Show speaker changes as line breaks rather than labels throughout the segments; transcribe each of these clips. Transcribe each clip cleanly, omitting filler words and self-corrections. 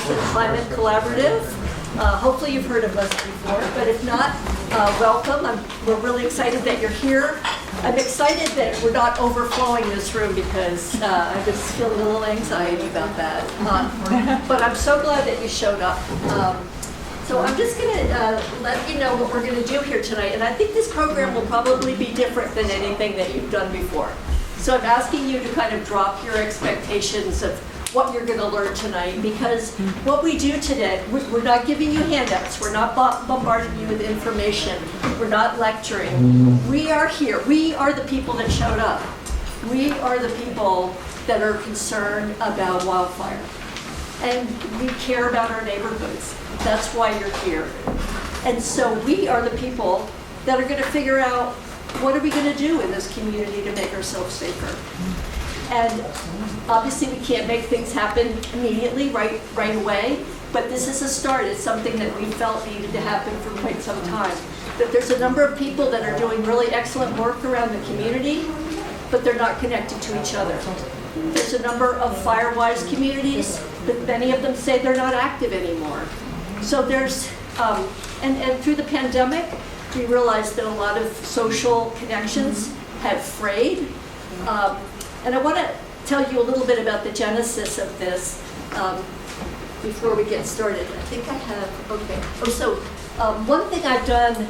Ashland Climate Collaborative. Hopefully you've heard of us before, but if not, welcome. We're really excited that you're here. I'm excited that we're not overflowing this room because I'm just feeling a little anxiety about that. But I'm so glad that you showed up. So I'm just going to let you know what we're going to do here tonight. And I think this program will probably be different than anything that you've done before. So I'm asking you to kind of drop your expectations of what you're going to learn tonight, because what we do today, we're not giving you handouts, we're not bombarding you with information, we're not lecturing. We are here. We are the people that showed up. We are the people that are concerned about wildfire. And we care about our neighborhoods. That's why you're here. And so we are the people that are going to figure out what are we going to do in this community to make ourselves safer. And obviously we can't make things happen immediately, right away, but this is a start. It's something that we felt needed to happen for quite some time. That there's a number of people that are doing really excellent work around the community, but they're not connected to each other. There's a number of fire-wise communities, but many of them say they're not active anymore. So there's, and through the pandemic, we realized that a lot of social connections have frayed. And I want to tell you a little bit about the genesis of this before we get started. I think I have, okay. Oh, so one thing I've done,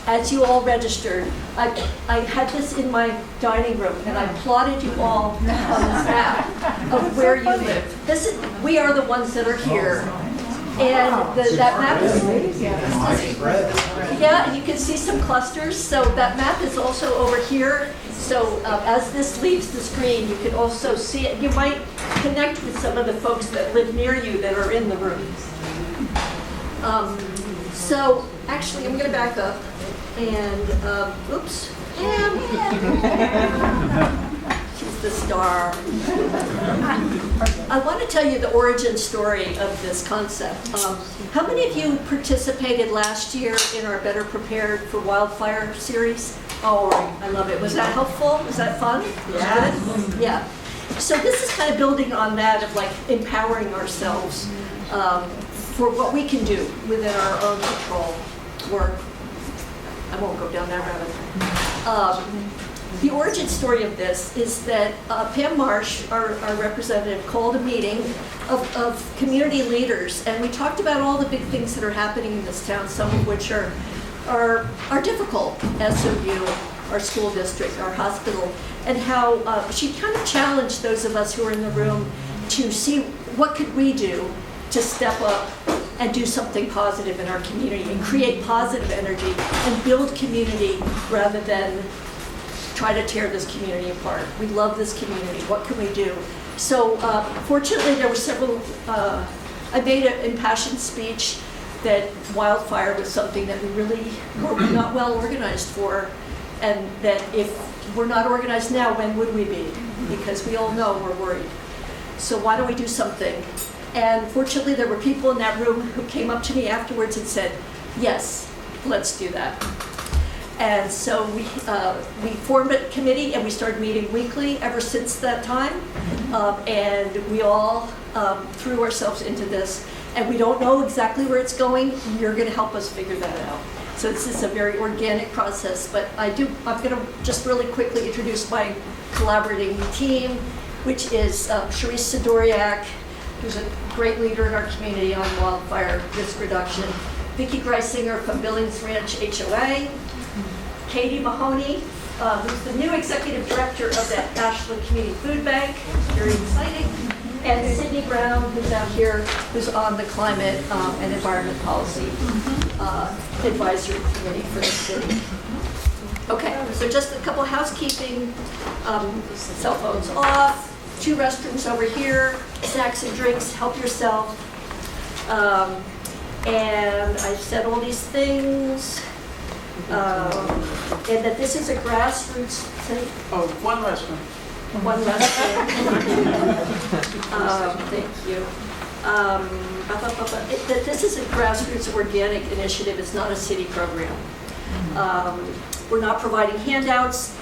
as you all registered, I had this in my dining room, and I plotted you all on this map of where you live. We are the ones that are here. And that map is, yeah, and you can see some clusters. So that map is also over here. So as this leaves the screen, you can also see it. You might connect with some of the folks that live near you that are in the room. So actually, I'm going to back up and, oops. She's the star. I want to tell you the origin story of this concept. How many of you participated last year in our Better Prepared for Wildfire series? Oh, I love it. Was that helpful? Was that fun? Yeah. Yeah. So this is kind of building on that of like empowering ourselves for what we can do within our own control work. I won't go down that rabbit hole. The origin story of this is that Pam Marsh, our representative, called a meeting of community leaders, and we talked about all the big things that are happening in this town, some of which are difficult, SOU, our school district, our hospital, and how she kind of challenged those of us who were in the room to see what could we do to step up and do something positive in our community and create positive energy and build community rather than try to tear this community apart. We love this community. What can we do? So fortunately, there were several, I made an impassioned speech that wildfire was something that we really were not well organized for, and that if we're not organized now, when would we be? Because we all know we're worried. So why don't we do something? And fortunately, there were people in that room who came up to me afterwards and said, yes, let's do that. And so we formed a committee and we started meeting weekly ever since that time. And we all threw ourselves into this. And we don't know exactly where it's going. You're going to help us figure that out. So this is a very organic process. But I'm going to just really quickly introduce my collaborating team, which is Charisse Sidoriak, who's a great leader in our community on wildfire risk reduction. Vicki Greisinger from Billings Ranch HOA. Katie Mahoney, who's the new executive director of the Ashland Community Food Bank, very exciting, and Sydney Brown, who's out here, who's on the Climate and Environment Policy Advisory Committee for the city. Okay, so just a couple housekeeping, cell phones off, 2 restrooms over here, snacks and drinks, help yourself. And I said all these things. And that this is a grassroots thing.
Oh, one restroom.
One restroom. Thank you. That this is a grassroots organic initiative. It's not a city program. We're not providing handouts.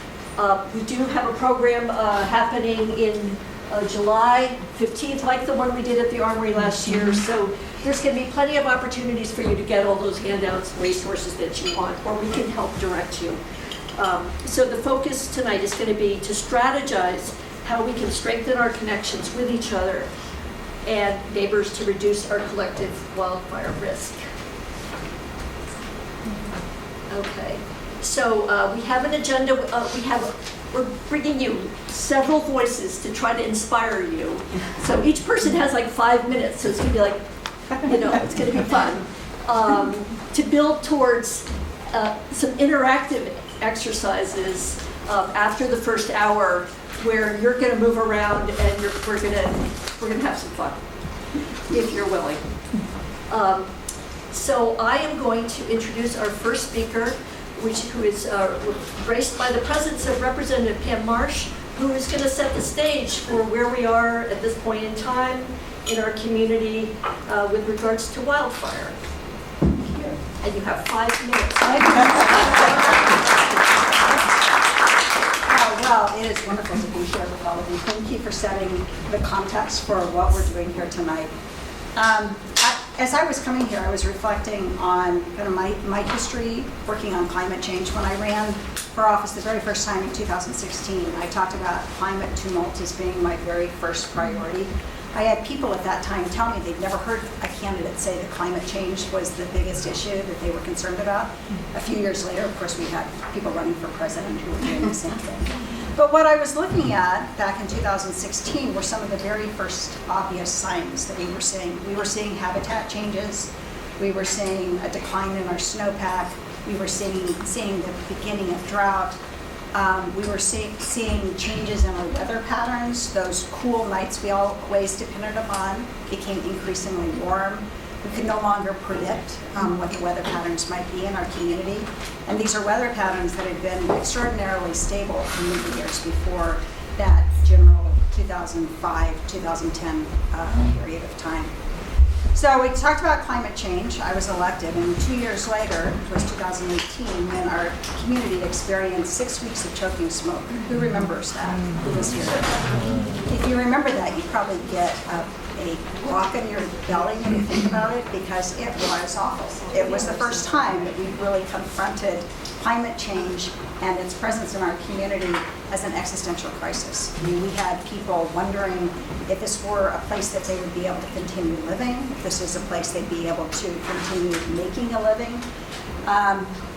We do have a program happening in July 15th, like the one we did at the Armory last year. So there's going to be plenty of opportunities for you to get all those handouts, resources that you want, or we can help direct you. So the focus tonight is going to be to strategize how we can strengthen our connections with each other and neighbors to reduce our collective wildfire risk. Okay, so we have an agenda. We're bringing you several voices to try to inspire you. So each person has like 5 minutes, so it's gonna be like, it's gonna be fun. To build towards some interactive exercises after the first hour, where you're gonna move around and we're gonna have some fun, if you're willing. So I am going to introduce our first speaker, who is graced by the presence of Representative Pam Marsh, who is going to set the stage for where we are at this point in time in our community with regards to wildfire. And you have 5 minutes.
Well, it is wonderful to be here with all of you. Thank you for setting the context for what we're doing here tonight. As I was coming here, I was reflecting on kind of my history working on climate change. When I ran for office the very first time in 2016, I talked about climate tumult as being my very first priority. I had people at that time tell me they'd never heard a candidate say that climate change was the biggest issue that they were concerned about. A few years later, of course, we had people running for president who were doing the same thing. But what I was looking at back in 2016 were some of the very first obvious signs that we were seeing. We were seeing habitat changes. We were seeing a decline in our snowpack. We were seeing the beginning of drought. We were seeing changes in our weather patterns. Those cool nights we always depended upon became increasingly warm. We could no longer predict what the weather patterns might be in our community. And these are weather patterns that had been extraordinarily stable for many years before that general 2005, 2010 period of time. So we talked about climate change. I was elected, and 2 years later, it was 2018, when our community experienced 6 weeks of choking smoke. Who remembers that? Who was here? If you remember that, you probably get a rock in your belly when you think about it, because it was awful. It was the first time that we really confronted climate change and its presence in our community as an existential crisis. I mean, we had people wondering if this were a place that they would be able to continue living, if this was a place they'd be able to continue making a living,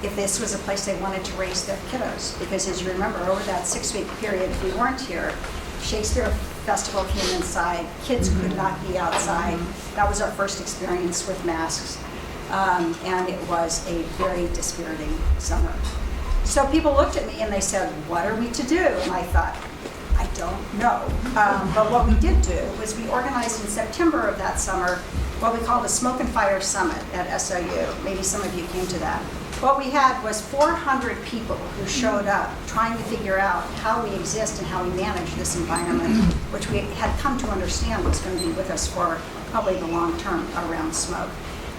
if this was a place they wanted to raise their kiddos. Because as you remember, over that 6-week period, if we weren't here, Shakespeare Festival came inside, kids could not be outside. That was our first experience with masks. And it was a very dispiriting summer. So people looked at me and they said, what are we to do? And I thought, I don't know. But what we did do was we organized in September of that summer what we called a Smoke and Fire Summit at SOU. Maybe some of you came to that. What we had was 400 people who showed up trying to figure out how we exist and how we manage this environment, which we had come to understand was going to be with us for probably the long term around smoke.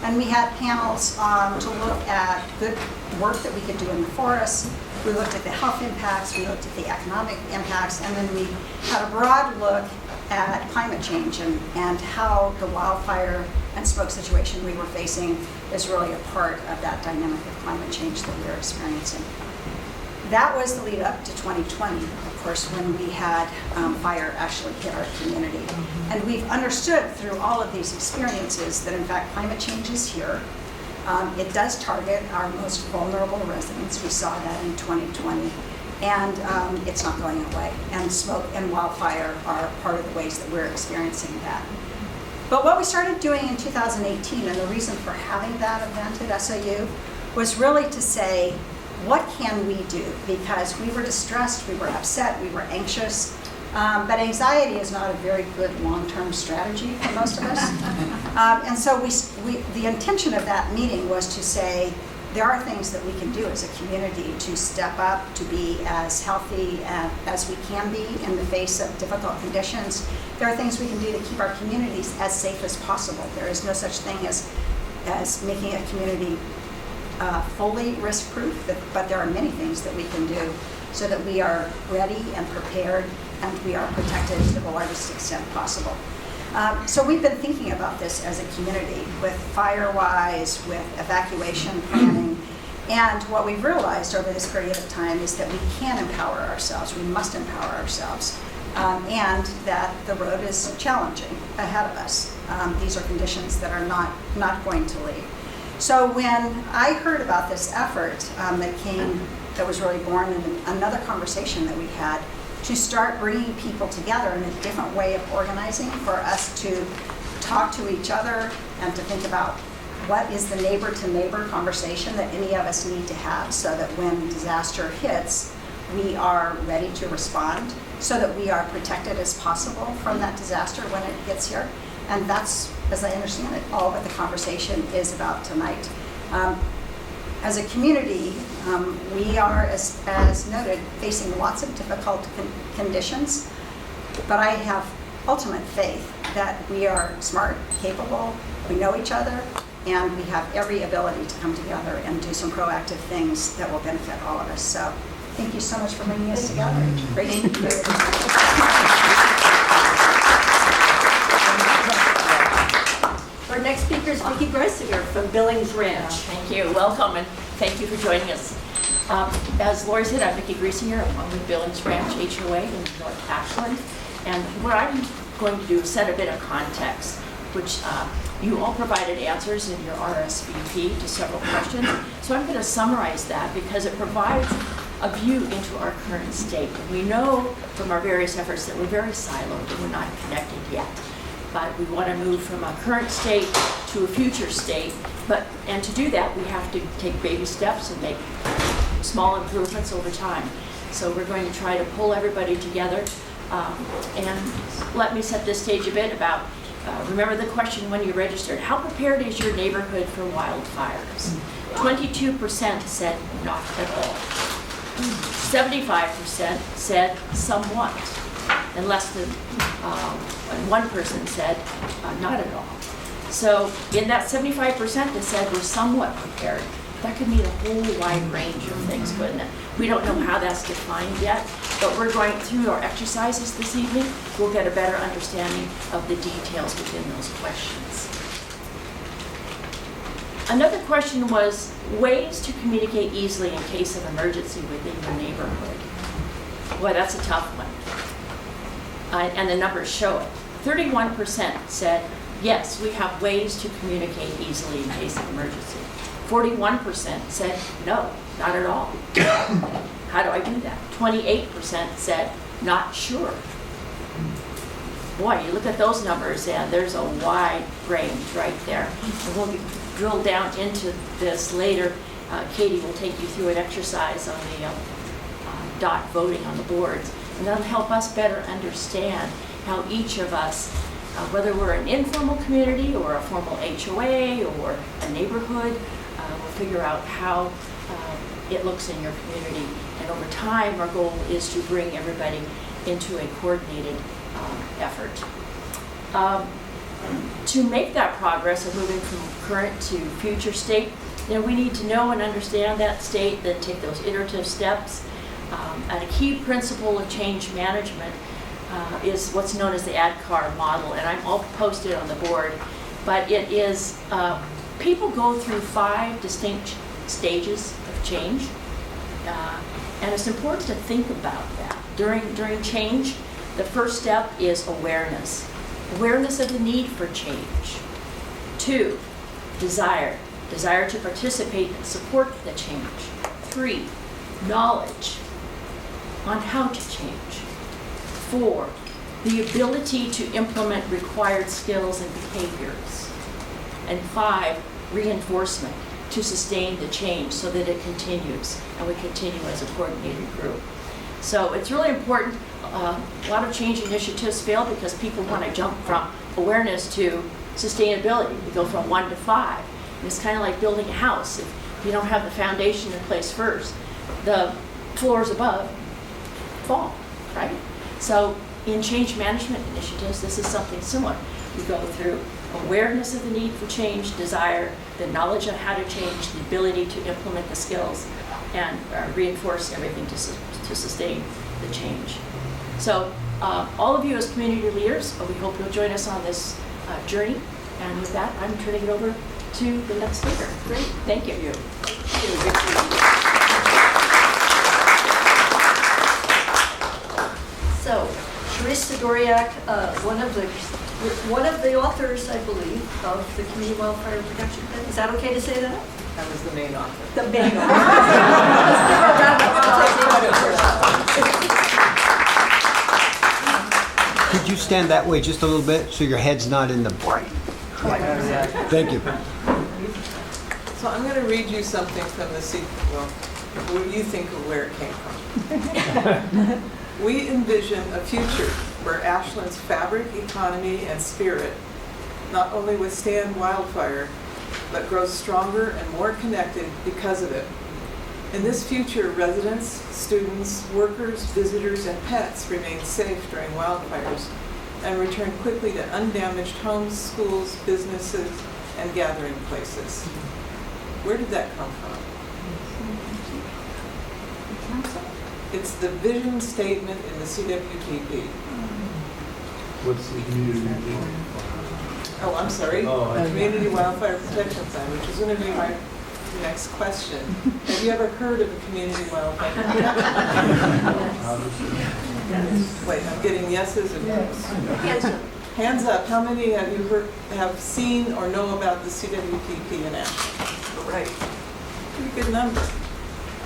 And we had panels to look at good work that we could do in the forests. We looked at the health impacts, we looked at the economic impacts, and then we had a broad look at climate change and how the wildfire and smoke situation we were facing is really a part of that dynamic of climate change that we're experiencing. That was the lead up to 2020, of course, when we had fire actually hit our community. And we've understood through all of these experiences that in fact climate change is here. It does target our most vulnerable residents. We saw that in 2020. And it's not going away. And smoke and wildfire are part of the ways that we're experiencing that. But what we started doing in 2018, and the reason for having that event at SOU, was really to say, what can we do? Because we were distressed, we were upset, we were anxious. But anxiety is not a very good long-term strategy for most of us. And so the intention of that meeting was to say, there are things that we can do as a community to step up, to be as healthy as we can be in the face of difficult conditions. There are things we can do to keep our communities as safe as possible. There is no such thing as making a community fully risk-proof, but there are many things that we can do so that we are ready and prepared and we are protected to the largest extent possible. So we've been thinking about this as a community with fire-wise, with evacuation planning, and what we've realized over this period of time is that we can empower ourselves, we must empower ourselves, and that the road is challenging ahead of us. These are conditions that are not going to leave. So when I heard about this effort that was really born in another conversation that we had, to start bringing people together in a different way of organizing, for us to talk to each other and to think about what is the neighbor-to-neighbor conversation that any of us need to have so that when disaster hits, we are ready to respond, so that we are protected as possible from that disaster when it gets here. And that's, as I understand it, all that the conversation is about tonight. As a community, we are, as noted, facing lots of difficult conditions, but I have ultimate faith that we are smart, capable, we know each other, and we have every ability to come together and do some proactive things that will benefit all of us. So thank you so much for bringing us together. Great to be here.
Our next speaker is Vicki Greisinger from Billings Ranch.
Thank you. Welcome, and thank you for joining us. As Lori said, I'm Vicki Greisinger. I'm with Billings Ranch HOA in North Ashland. And what I'm going to do is set a bit of context, which you all provided answers in your RSVP to several questions. So I'm going to summarize that because it provides a view into our current state. And we know from our various efforts that we're very siloed and we're not connected yet. But we want to move from a current state to a future state. And to do that, we have to take baby steps and make small improvements over time. So we're going to try to pull everybody together. And let me set this stage a bit about, remember the question when you registered, how prepared is your neighborhood for wildfires? 22% said not at all. 75% said somewhat. And less than 1% said not at all. So in that 75% that said we're somewhat prepared, that could mean a whole wide range of things, couldn't it? We don't know how that's defined yet, but we're going through our exercises this evening. We'll get a better understanding of the details within those questions. Another question was ways to communicate easily in case of emergency within your neighborhood. Boy, that's a tough one. And the numbers show it. 31% said, yes, we have ways to communicate easily in case of emergency. 41% said, no, not at all. How do I do that? 28% said, not sure. Boy, you look at those numbers and there's a wide range right there. And we'll drill down into this later. Katie will take you through an exercise on the dot voting on the boards. And that'll help us better understand how each of us, whether we're an informal community or a formal HOA or a neighborhood, will figure out how it looks in your community. And over time, our goal is to bring everybody into a coordinated effort. To make that progress of moving from current to future state, we need to know and understand that state, then take those iterative steps. And a key principle of change management is what's known as the ADKAR model, and I'll post it on the board. But it is, people go through 5 distinct stages of change, and it's important to think about that. During change, the first step is awareness. Awareness of the need for change. 2, desire to participate and support the change. 3, knowledge on how to change. 4, the ability to implement required skills and behaviors. And 5, reinforcement to sustain the change so that it continues and we continue as a coordinated group. So it's really important. A lot of change initiatives fail because people want to jump from awareness to sustainability. We go from 1 to 5. And it's kind of like building a house. If you don't have the foundation in place first, the floors above fall, right? So in change management initiatives, this is something similar. We go through awareness of the need for change, desire, the knowledge on how to change, the ability to implement the skills, and reinforce everything to to sustain the change. So all of you as community leaders, we hope you'll join us on this journey. And with that, I'm turning it over to the next speaker. Great, thank you.
So, Sharice Sidoriak, one of the authors, I believe, of the Community Wildfire Protection Plan. Is that okay to say that?
That was the main author.
The main author. Let's give her a round of applause.
Could you stand that way just a little bit so your head's not in the bright? Thank you.
So I'm going to read you something from the well, what you think of where it came from. We envision a future where Ashland's fabric, economy, and spirit not only withstand wildfire, but grow stronger and more connected because of it. In this future, residents, students, workers, visitors, and pets remain safe during wildfires and return quickly to undamaged homes, schools, businesses, and gathering places. Where did that come from? It's the vision statement in the CWPP.
What's the community?
Oh, I'm sorry.
Oh, I-
Community Wildfire Protection Plan, which is going to be my next question. Have you ever heard of a community wildfire protection plan? Wait, I'm getting yeses and no's.
Hands up.
Hands up. How many have you have seen or know about the CWPP in action? Right. Pretty good number.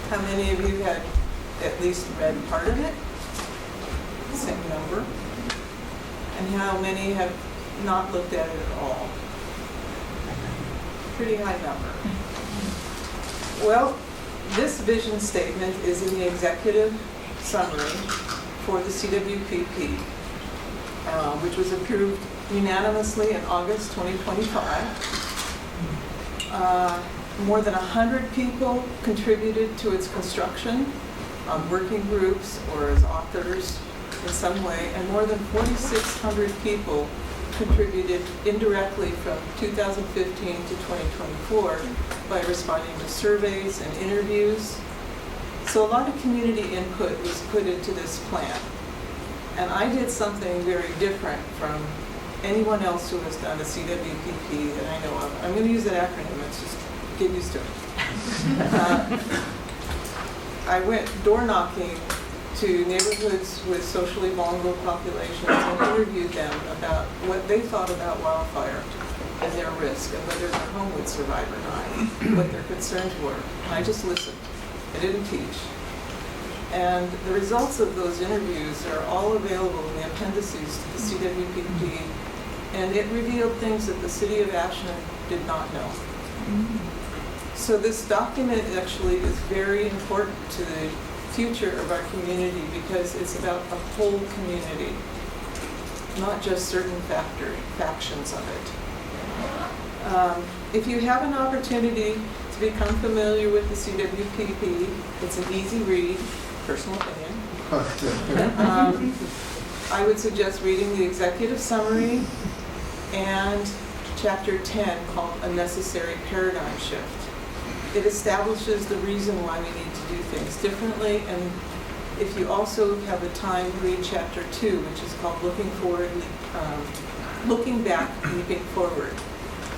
How many of you had at least read part of it? Same number. And how many have not looked at it at all? Pretty high number. Well, this vision statement is in the executive summary for the CWPP, which was approved unanimously in August 2025. More than 100 people contributed to its construction, working groups or as authors in some way, and more than 4,600 people contributed indirectly from 2015 to 2024 by responding to surveys and interviews. So a lot of community input was put into this plan. And I did something very different from anyone else who has done a CWPP that I know of. I'm going to use that acronym, it's just get used to it. I went door knocking to neighborhoods with socially vulnerable populations and interviewed them about what they thought about wildfire and their risk and whether their home would survive or not, what their concerns were. And I just listened. I didn't teach. And the results of those interviews are all available in the appendices to the CWPP, and it revealed things that the city of Ashland did not know. So this document actually is very important to the future of our community because it's about the whole community, not just certain factions of it. If you have an opportunity to become familiar with the CWPP, it's an easy read, personal opinion. I would suggest reading the executive summary and chapter 10 called A Necessary Paradigm Shift. It establishes the reason why we need to do things differently, and if you also have the time, read chapter 2, which is called Looking Back, Leaping Forward.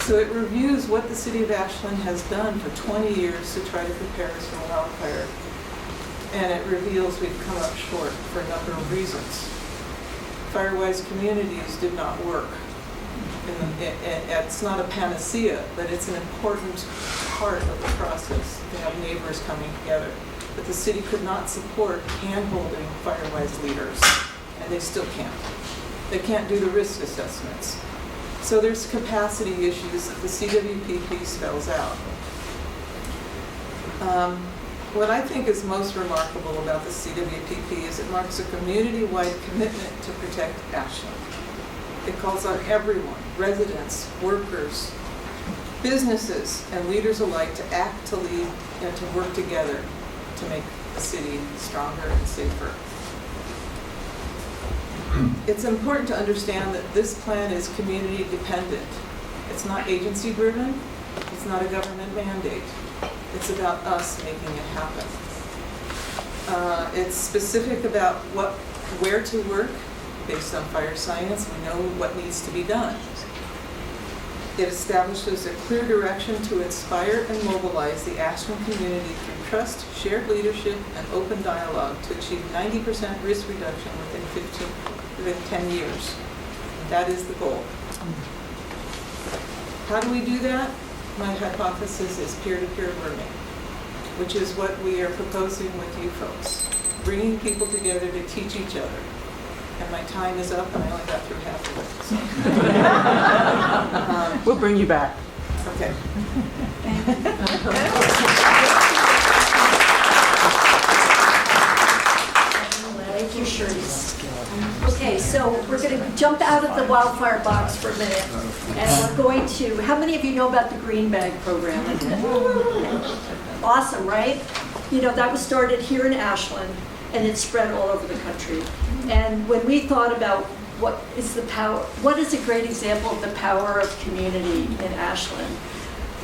So it reviews what the city of Ashland has done for 20 years to try to prepare us for wildfire, and it reveals we've come up short for a number of reasons. Fire-wise communities did not work. It's not a panacea, but it's an important part of the process to have neighbors coming together. But the city could not support hand-holding fire-wise leaders, and they still can't. They can't do the risk assessments. So there's capacity issues that the CWPP spells out. What I think is most remarkable about the CWPP is it marks a community-wide commitment to protect Ashland. It calls on everyone, residents, workers, businesses, and leaders alike to act, to lead, and to work together to make the city stronger and safer. It's important to understand that this plan is community dependent. It's not agency driven. It's not a government mandate. It's about us making it happen. It's specific about where to work based on fire science. We know what needs to be done. It establishes a clear direction to inspire and mobilize the Ashland community through trust, shared leadership, and open dialogue to achieve 90% risk reduction within 10 years. That is the goal. How do we do that? My hypothesis is peer-to-peer learning, which is what we are proposing with you folks, bringing people together to teach each other. And my time is up, and I only got through half of it. So.
We'll bring you back.
Okay.
Thank you, Sharice. Okay, so we're going to jump out of the wildfire box for a minute, and we're going to, how many of you know about the Green Bag program? Awesome, right? You know, that was started here in Ashland, and it's spread all over the country. And when we thought about what is a great example of the power of community in Ashland,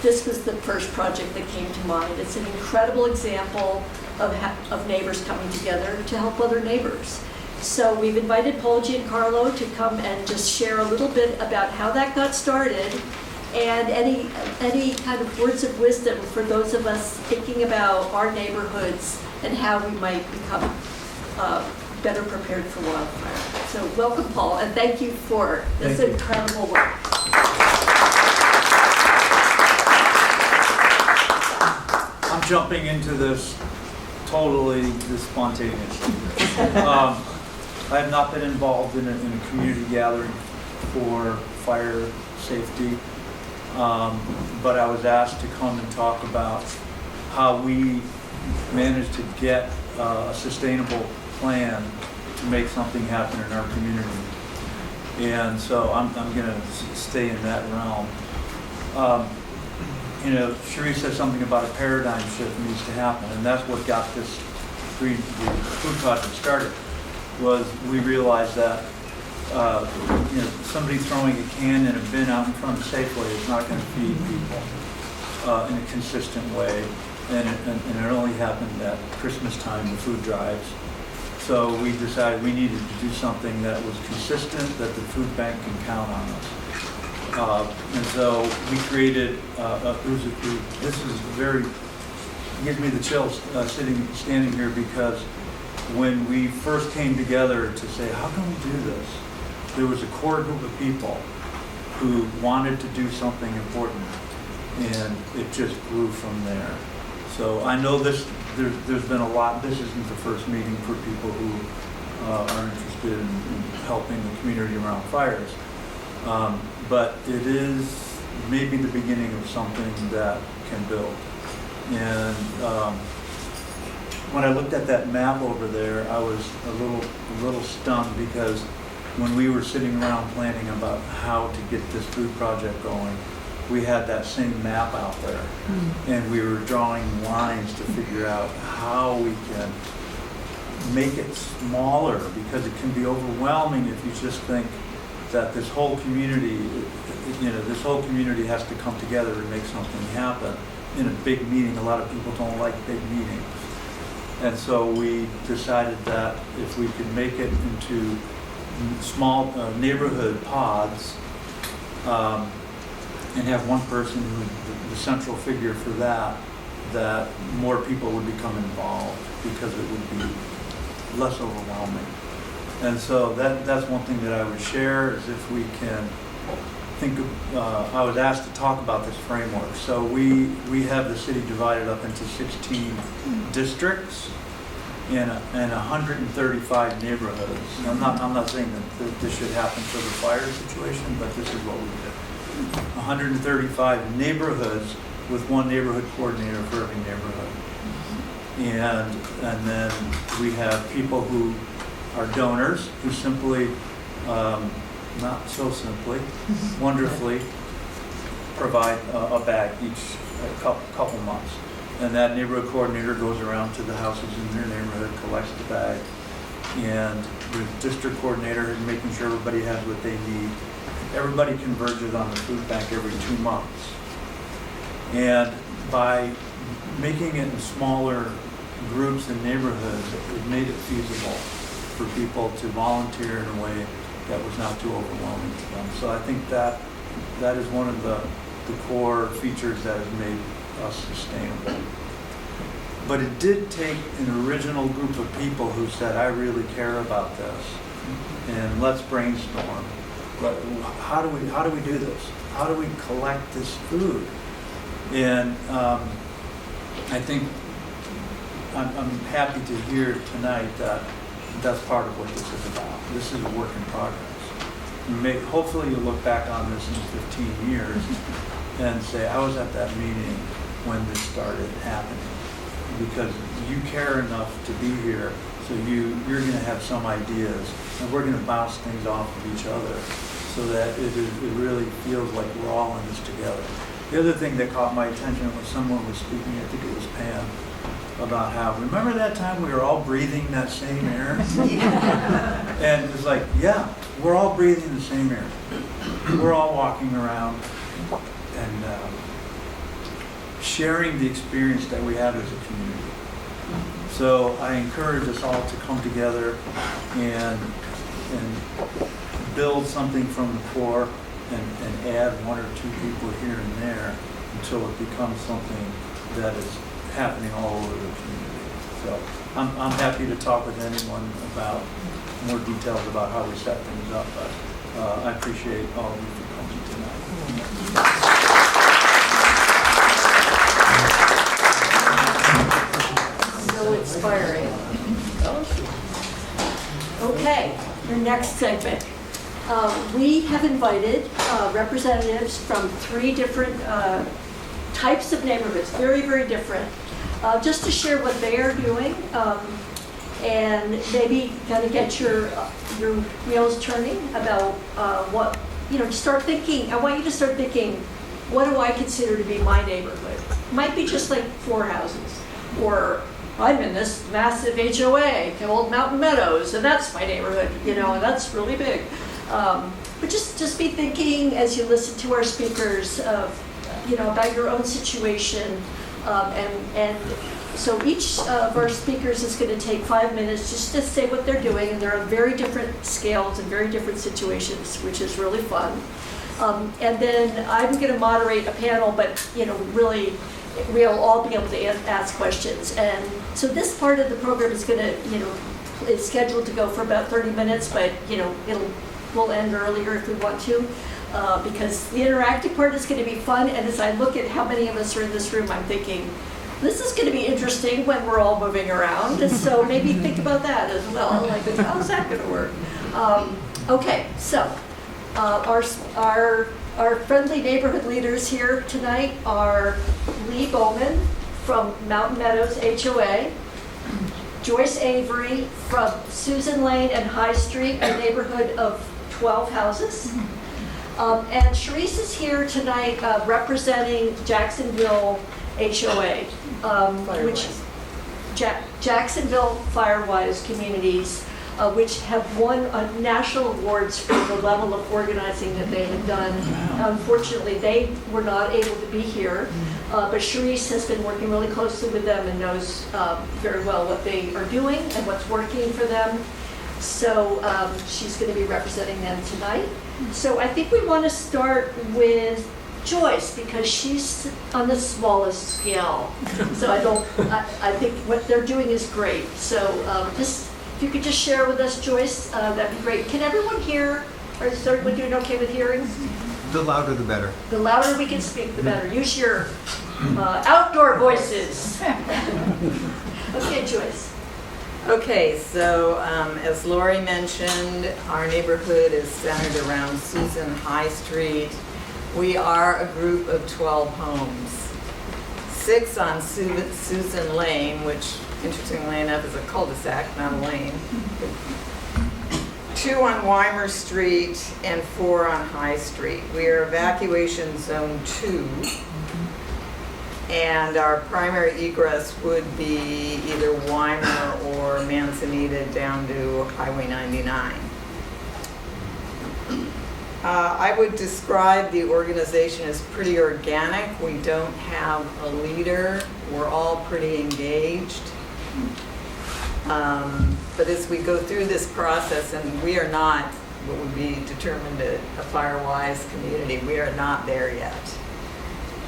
this was the first project that came to mind. It's an incredible example of neighbors coming together to help other neighbors. So we've invited Paul Giancarlo to come and just share a little bit about how that got started, and any kind of words of wisdom for those of us thinking about our neighborhoods and how we might become better prepared for wildfire. So welcome, Paul, and thank you for this incredible work.
I'm jumping into this totally spontaneously. I have not been involved in a community gathering for fire safety, but I was asked to come and talk about how we managed to get a sustainable plan to make something happen in our community. And so I'm going to stay in that realm. You know, Cherie said something about a paradigm shift needs to happen, and that's what got this the food project started. Was we realized that you know, somebody throwing a can in a bin out in front of Safeway is not going to feed people in a consistent way, and it only happened at Christmas time, the food drives. So we decided we needed to do something that was consistent, that the food bank can count on us. And so we created, this is very, it gives me the chills standing here, because when we first came together to say, how can we do this? There was a core group of people who wanted to do something important, and it just grew from there. So I know there's been a lot, this isn't the first meeting for people who are interested in helping the community around fires. But it is maybe the beginning of something that can build. And when I looked at that map over there, I was a little stunned, because when we were sitting around planning about how to get this food project going, we had that same map out there. And we were drawing lines to figure out how we can make it smaller, because it can be overwhelming if you just think that this whole community, you know, this whole community has to come together and make something happen in a big meeting. A lot of people don't like big meetings. And so we decided that if we could make it into small neighborhood pods, and have one person who the central figure for that more people would become involved, because it would be less overwhelming. And so that's one thing that I would share, is if we can think of, I was asked to talk about this framework. So we have the city divided up into 16 districts and 135 neighborhoods. I'm not saying that this should happen for the fire situation, but this is what we did. 135 neighborhoods with one neighborhood coordinator for every neighborhood. And then we have people who are donors who simply, not so simply, wonderfully provide a bag each couple months. And that neighborhood coordinator goes around to the houses in their neighborhood, collects the bag, and the district coordinator is making sure everybody has what they need. Everybody converges on the food bank every 2 months. And by making it in smaller groups and neighborhoods, it made it feasible for people to volunteer in a way that was not too overwhelming to them. So I think that is one of the core features that has made us sustainable. But it did take an original group of people who said, I really care about this, and let's brainstorm. But how do we do this? How do we collect this food? And I think I'm happy to hear tonight that that's part of what this is about. This is a work in progress. Hopefully you'll look back on this in 15 years and say, I was at that meeting when this started happening. Because you care enough to be here, so you're going to have some ideas, and we're going to bounce things off of each other so that it really feels like we're all in this together. The other thing that caught my attention was someone was speaking, I think it was Pam, about how, remember that time we were all breathing that same air? And it was like, yeah, we're all breathing the same air. We're all walking around and sharing the experience that we have as a community. So I encourage us all to come together and build something from the core and add one or two people here and there until it becomes something that is happening all over the community. So I'm happy to talk with anyone about more details about how we set things up, but I appreciate all of you for coming tonight.
So inspiring. Okay, your next segment. We have invited representatives from 3 different types of neighborhoods, very, very different, just to share what they are doing and maybe kind of get your wheels turning about what, start thinking. I want you to start thinking, what do I consider to be my neighborhood? Might be just like 4 houses, or I'm in this massive HOA, Old Mountain Meadows, and that's my neighborhood, and that's really big. But just be thinking as you listen to our speakers of, about your own situation. And so each of our speakers is going to take 5 minutes just to say what they're doing, and they're on very different scales and very different situations, which is really fun. And then I'm going to moderate a panel, but really we'll all be able to ask questions. And so this part of the program is going to, is scheduled to go for about 30 minutes, but we'll end earlier if we want to, because the interactive part is going to be fun. And as I look at how many of us are in this room, I'm thinking, this is going to be interesting when we're all moving around. So maybe think about that as well. Like, how's that going to work? Okay, so our friendly neighborhood leaders here tonight are Lee Bowman from Mountain Meadows HOA, Joyce Avery from Susan Lane and High Street, a neighborhood of 12 houses. And Sharice is here tonight representing Jacksonville HOA, which Jacksonville Firewise Communities, which have won national awards for the level of organizing that they have done. Unfortunately, they were not able to be here, but Sharice has been working really closely with them and knows very well what they are doing and what's working for them. So she's going to be representing them tonight. So I think we want to start with Joyce, because she's on the smallest scale. So I think what they're doing is great. So just, if you could just share with us, Joyce, that'd be great. Can everyone hear? Is everyone doing okay with hearing?
The louder the better.
The louder we can speak, the better. Use your outdoor voices. Okay, Joyce.
Okay, so as Lori mentioned, our neighborhood is centered around Susan High Street. We are a group of 12 homes. 6 on Susan Lane, which, interestingly enough, is a cul-de-sac, not a lane. 2 on Weimer Street and 4 on High Street. We are evacuation zone 2. And our primary egress would be either Weimer or Manzanita down to Highway 99. I would describe the organization as pretty organic. We don't have a leader. We're all pretty engaged. But as we go through this process, and we are not what would be determined a fire-wise community, we are not there yet.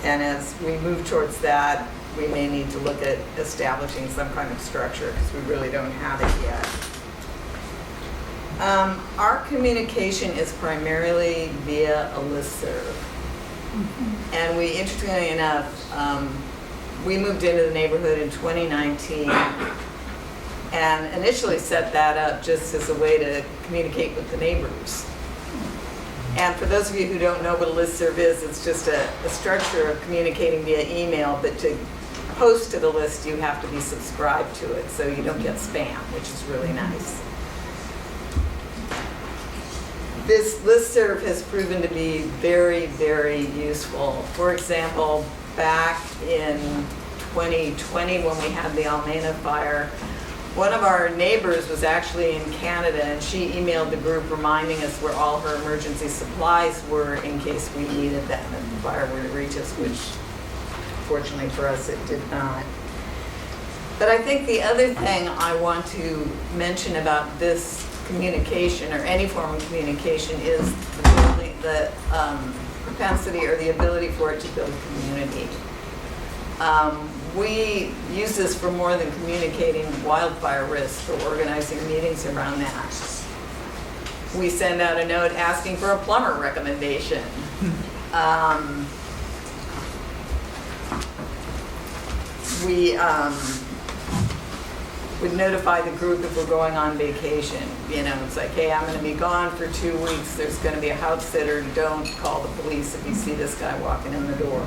And as we move towards that, we may need to look at establishing some kind of structure because we really don't have it yet. Our communication is primarily via a listserv. And we, interestingly enough, we moved into the neighborhood in 2019 and initially set that up just as a way to communicate with the neighbors. And for those of you who don't know what a listserv is, it's just a structure of communicating via email, but to post to the list, you have to be subscribed to it, so you don't get spam, which is really nice. This listserv has proven to be very, very useful. For example, back in 2020 when we had the Almena fire, one of our neighbors was actually in Canada, and she emailed the group reminding us where all her emergency supplies were in case we needed them if the fire were to reach us, which fortunately for us it did not. But I think the other thing I want to mention about this communication, or any form of communication, is the propensity or the ability for it to build community. We use this for more than communicating wildfire risk, for organizing meetings around that. We send out a note asking for a plumber recommendation. We would notify the group if we're going on vacation. You know, it's like, hey, I'm going to be gone for 2 weeks. There's going to be a house sitter. Don't call the police if you see this guy walking in the door.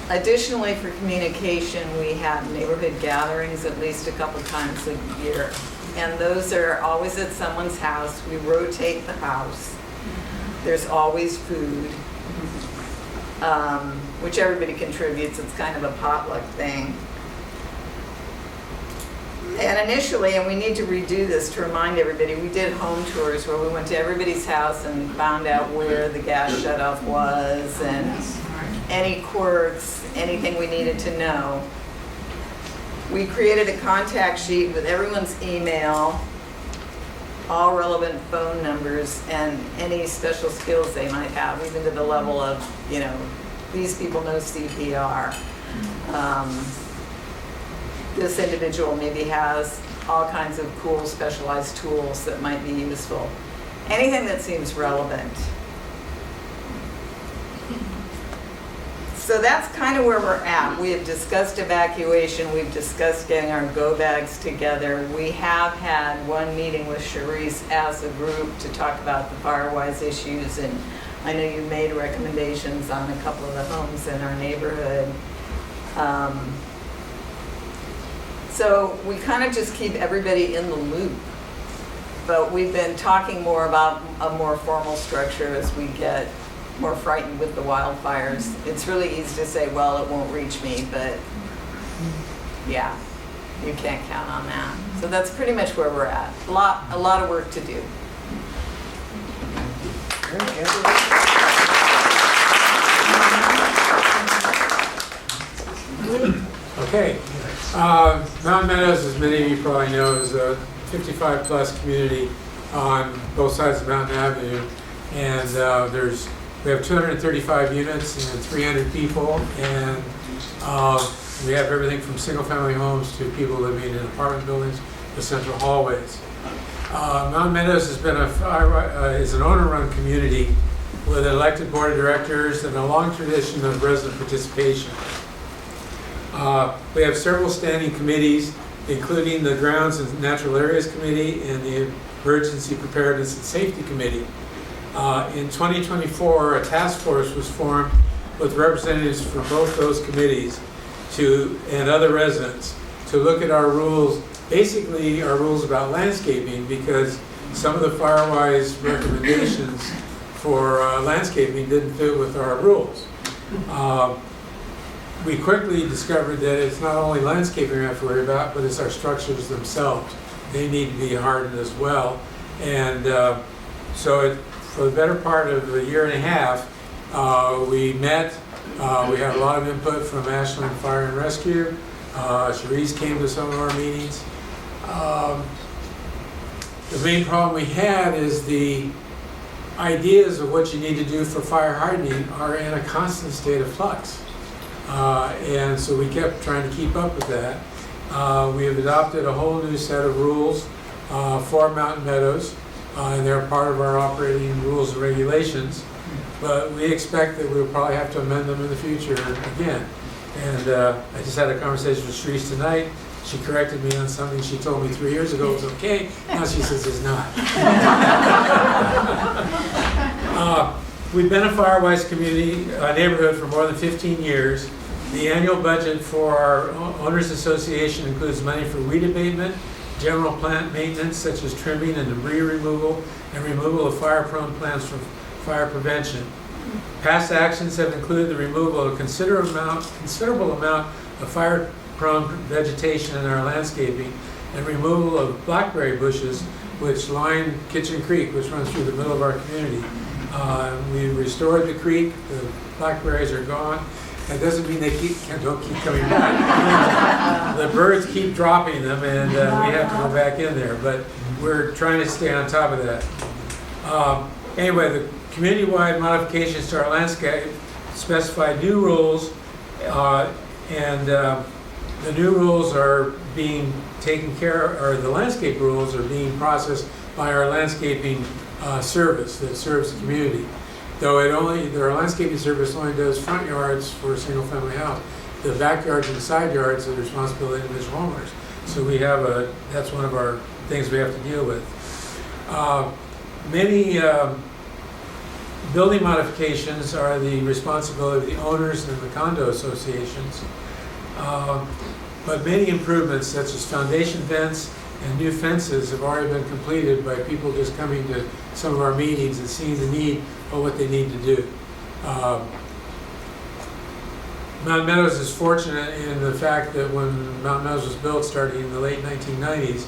Additionally, for communication, we have neighborhood gatherings at least a couple times a year. And those are always at someone's house. We rotate the house. There's always food, which everybody contributes. It's kind of a potluck thing. And initially, and we need to redo this to remind everybody, we did home tours where we went to everybody's house and found out where the gas shutoff was and any quirks, anything we needed to know. We created a contact sheet with everyone's email, all relevant phone numbers, and any special skills they might have, even to the level of, you know, these people know CPR. This individual maybe has all kinds of cool specialized tools that might be useful. Anything that seems relevant. So that's kind of where we're at. We have discussed evacuation. We've discussed getting our go bags together. We have had one meeting with Charisse as a group to talk about the fire-wise issues, and I know you made recommendations on a couple of the homes in our neighborhood. So we kind of just keep everybody in the loop. But we've been talking more about a more formal structure as we get more frightened with the wildfires. It's really easy to say, well, it won't reach me, but yeah, you can't count on that. So that's pretty much where we're at. A lot of work to do.
Okay. Mountain Meadows, as many of you probably know, is a 55-plus community on both sides of Mountain Avenue, and we have 235 units and 300 people, and we have everything from single-family homes to people living in apartment buildings to central hallways. Mountain Meadows has been is an owner-run community with an elected board of directors and a long tradition of resident participation. We have several standing committees, including the Grounds and Natural Areas Committee and the Emergency Preparedness and Safety Committee. In 2024, a task force was formed with representatives from both those committees and other residents to look at our rules, basically our rules about landscaping, because some of the fire-wise recommendations for landscaping didn't fit with our rules. We quickly discovered that it's not only landscaping we have to worry about, but it's our structures themselves. They need to be hardened as well. And so for the better part of a year and a half, we met We had a lot of input from Ashland Fire and Rescue. Cherise came to some of our meetings. The main problem we had is the ideas of what you need to do for fire hardening are in a constant state of flux. And so we kept trying to keep up with that. We have adopted a whole new set of rules for Mountain Meadows, and they're part of our operating rules and regulations. But we expect that we'll probably have to amend them in the future again. And I just had a conversation with Sharice tonight. She corrected me on something she told me 3 years ago was okay. Now she says it's not. We've been a Firewise community neighborhood for more than 15 years. The annual budget for our Owners Association includes money for weed abatement, general plant maintenance such as trimming and debris removal, and removal of fire-prone plants for fire prevention. Past actions have included the removal of a considerable amount of fire-prone vegetation in our landscaping and removal of blackberry bushes which line Kitchen Creek, which runs through the middle of our community. We restored the creek, the blackberries are gone. That doesn't mean they don't keep coming back. The birds keep dropping them and we have to go back in there, but we're trying to stay on top of that. Anyway, the community-wide modifications to our landscape specify new rules, and the new rules are being taken care of, or the landscape rules are being processed by our landscaping service that serves the community. Though our landscaping service only does front yards for a single-family house. The backyards and side yards are the responsibility of individual homeowners. So that's one of our things we have to deal with. Many building modifications are the responsibility of the owners and the condo associations. But many improvements such as foundation vents and new fences have already been completed by people just coming to some of our meetings and seeing the need of what they need to do. Mountain Meadows is fortunate in the fact that when Mountain Meadows was built starting in the late 1990s,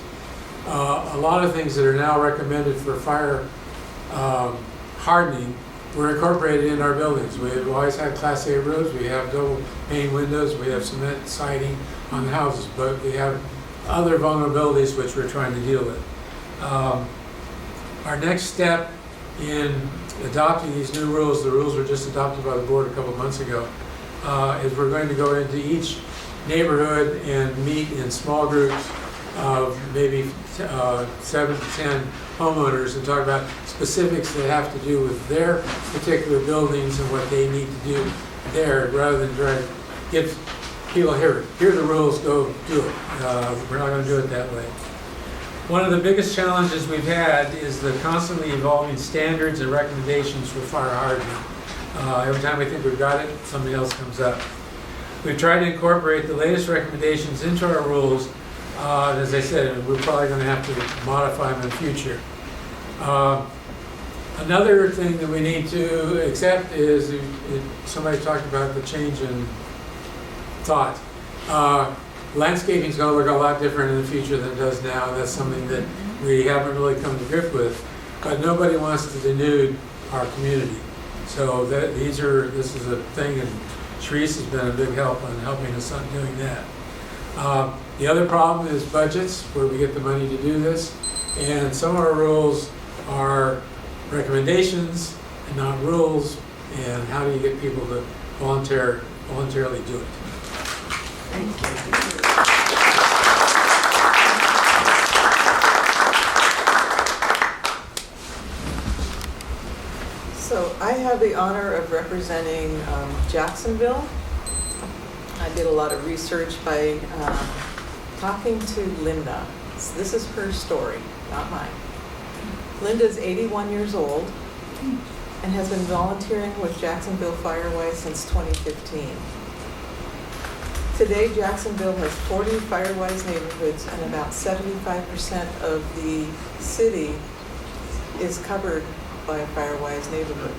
a lot of things that are now recommended for fire hardening were incorporated in our buildings. We've always had Class A roofs, we have double pane windows, we have cement siding on the houses, but we have other vulnerabilities which we're trying to deal with. Our next step in adopting these new rules, the rules were just adopted by the board a couple months ago, is we're going to go into each neighborhood and meet in small groups of maybe 7 to 10 homeowners and talk about specifics that have to do with their particular buildings and what they need to do there, rather than try to give people, here are the rules, go do it. We're not going to do it that way. One of the biggest challenges we've had is the constantly evolving standards and recommendations for fire hardening. Every time we think we've got it, something else comes up. We've tried to incorporate the latest recommendations into our rules. As I said, we're probably going to have to modify them in the future. Another thing that we need to accept is, somebody talked about the change in thought. Landscaping is going to look a lot different in the future than it does now. That's something that we haven't really come to grip with. But nobody wants to denude our community. So this is a thing, and Sharice has been a big help on helping us on doing that. The other problem is budgets, where we get the money to do this. And some of our rules are recommendations and not rules. And how do you get people to voluntarily do it?
Thank you.
So I have the honor of representing Jacksonville. I did a lot of research by talking to Linda. So this is her story, not mine. Linda's 81 years old and has been volunteering with Jacksonville Firewise since 2015. Today, Jacksonville has 40 Firewise neighborhoods, and about 75% of the city is covered by a Firewise neighborhood.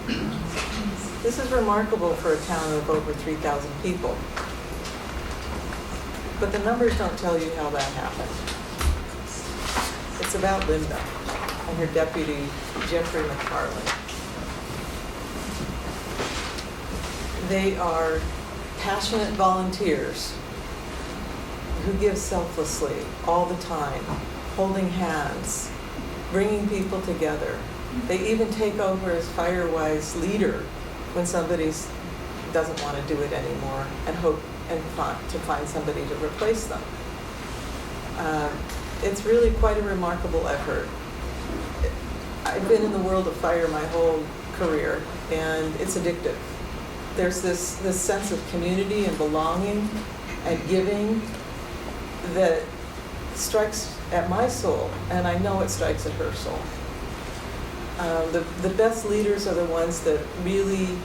This is remarkable for a town of over 3,000 people. But the numbers don't tell you how that happened. It's about Linda and her deputy, Jeffrey McFarland. They are passionate volunteers who give selflessly all the time, holding hands, bringing people together. They even take over as Firewise leader when somebody doesn't want to do it anymore and hope to find somebody to replace them. It's really quite a remarkable effort. I've been in the world of fire my whole career, and it's addictive. There's this sense of community and belonging and giving that strikes at my soul, and I know it strikes at her soul. The best leaders are the ones that really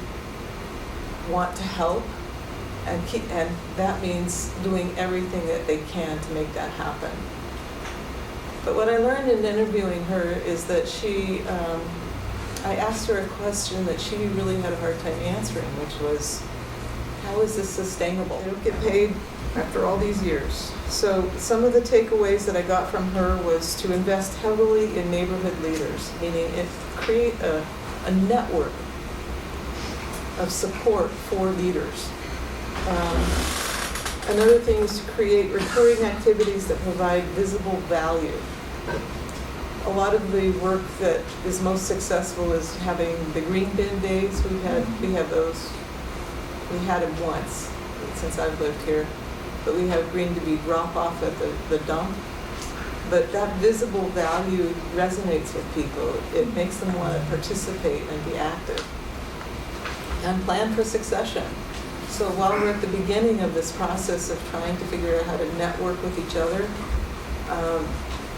want to help, and that means doing everything that they can to make that happen. But what I learned in interviewing her is that I asked her a question that she really had a hard time answering, which was, how is this sustainable? They don't get paid after all these years. So some of the takeaways that I got from her was to invest heavily in neighborhood leaders, meaning create a network of support for leaders. Another thing is to create recurring activities that provide visible value. A lot of the work that is most successful is having the green bin days. We have those. We had them once since I've lived here, but we have green to be drop off at the dump. But that visible value resonates with people. It makes them want to participate and be active. And plan for succession. So while we're at the beginning of this process of trying to figure out how to network with each other,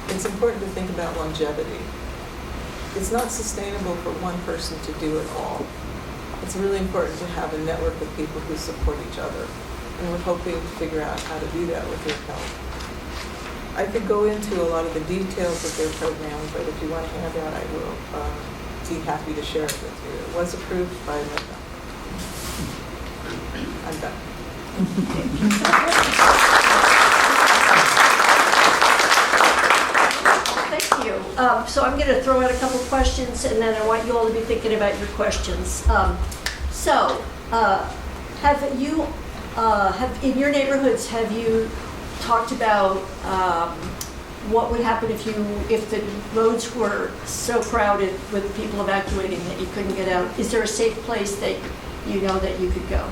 it's important to think about longevity. It's not sustainable for one person to do it all. It's really important to have a network of people who support each other. And we're hoping to figure out how to do that with your help. I could go into a lot of the details of their program, but if you want a handout, I will be happy to share it with you. It was approved by Linda. I'm done.
Thank you. So I'm going to throw out a couple questions, and then I want you all to be thinking about your questions. Have you, in your neighborhoods, have you talked about what would happen if the roads were so crowded with people evacuating that you couldn't get out? Is there a safe place that you know that you could go?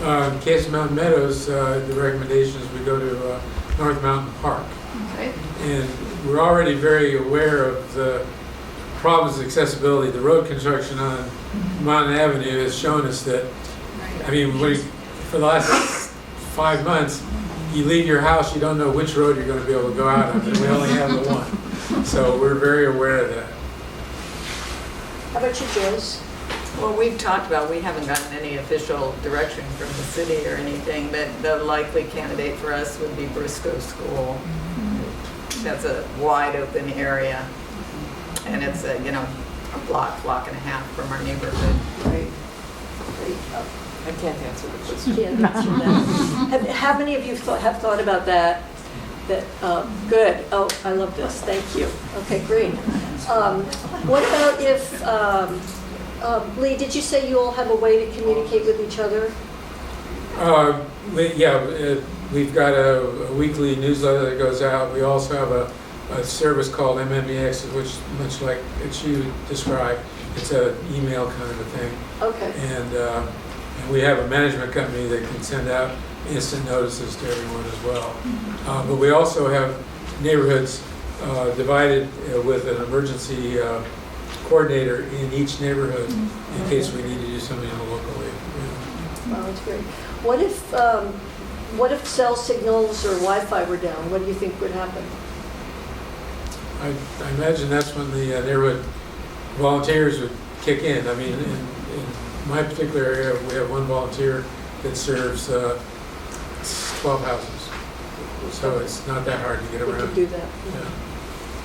In case of Mountain Meadows, the recommendation is we go to North Mountain Park.
Okay.
And we're already very aware of the problems with accessibility. The road construction on Mountain Avenue has shown us that, I mean, for the last 5 months, you leave your house, you don't know which road you're going to be able to go out on, and we only have the one. So we're very aware of that.
How about you, Joyce?
Well, we've talked about, we haven't gotten any official direction from the city or anything, but the likely candidate for us would be Briscoe School. That's a wide open area, and it's a block and a half from our neighborhood.
Right.
I can't answer the question.
Can't answer that. How many of you have thought about that? Good. Oh, I love this. Thank you. Okay, great. What about if, Lee, did you say you all have a way to communicate with each other?
We've got a weekly newsletter that goes out. We also have a service called MMEX, which much like that you described, it's an email kind of a thing.
Okay.
And we have a management company that can send out instant notices to everyone as well. But we also have neighborhoods divided with an emergency coordinator in each neighborhood in case we need to do something locally. Yeah.
Wow, that's great. What if cell signals or Wi-Fi were down? What do you think would happen?
I imagine that's when the neighborhood volunteers would kick in. I mean, in my particular area, we have one volunteer that serves 12 houses. So it's not that hard to get
We
around.
could do that.
Yeah.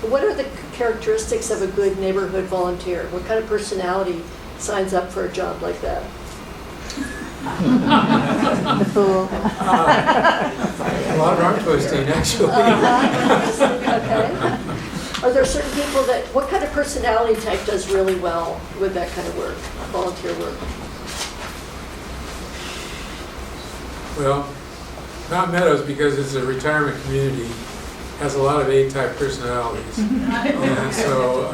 What are the characteristics of a good neighborhood volunteer? What kind of personality signs up for a job like that?
The fool.
A lot of arm twisting, actually.
Okay. Are there certain people what kind of personality type does really well with that kind of work, volunteer work?
Well, Mount Meadows, because it's a retirement community, has a lot of A-type personalities. And so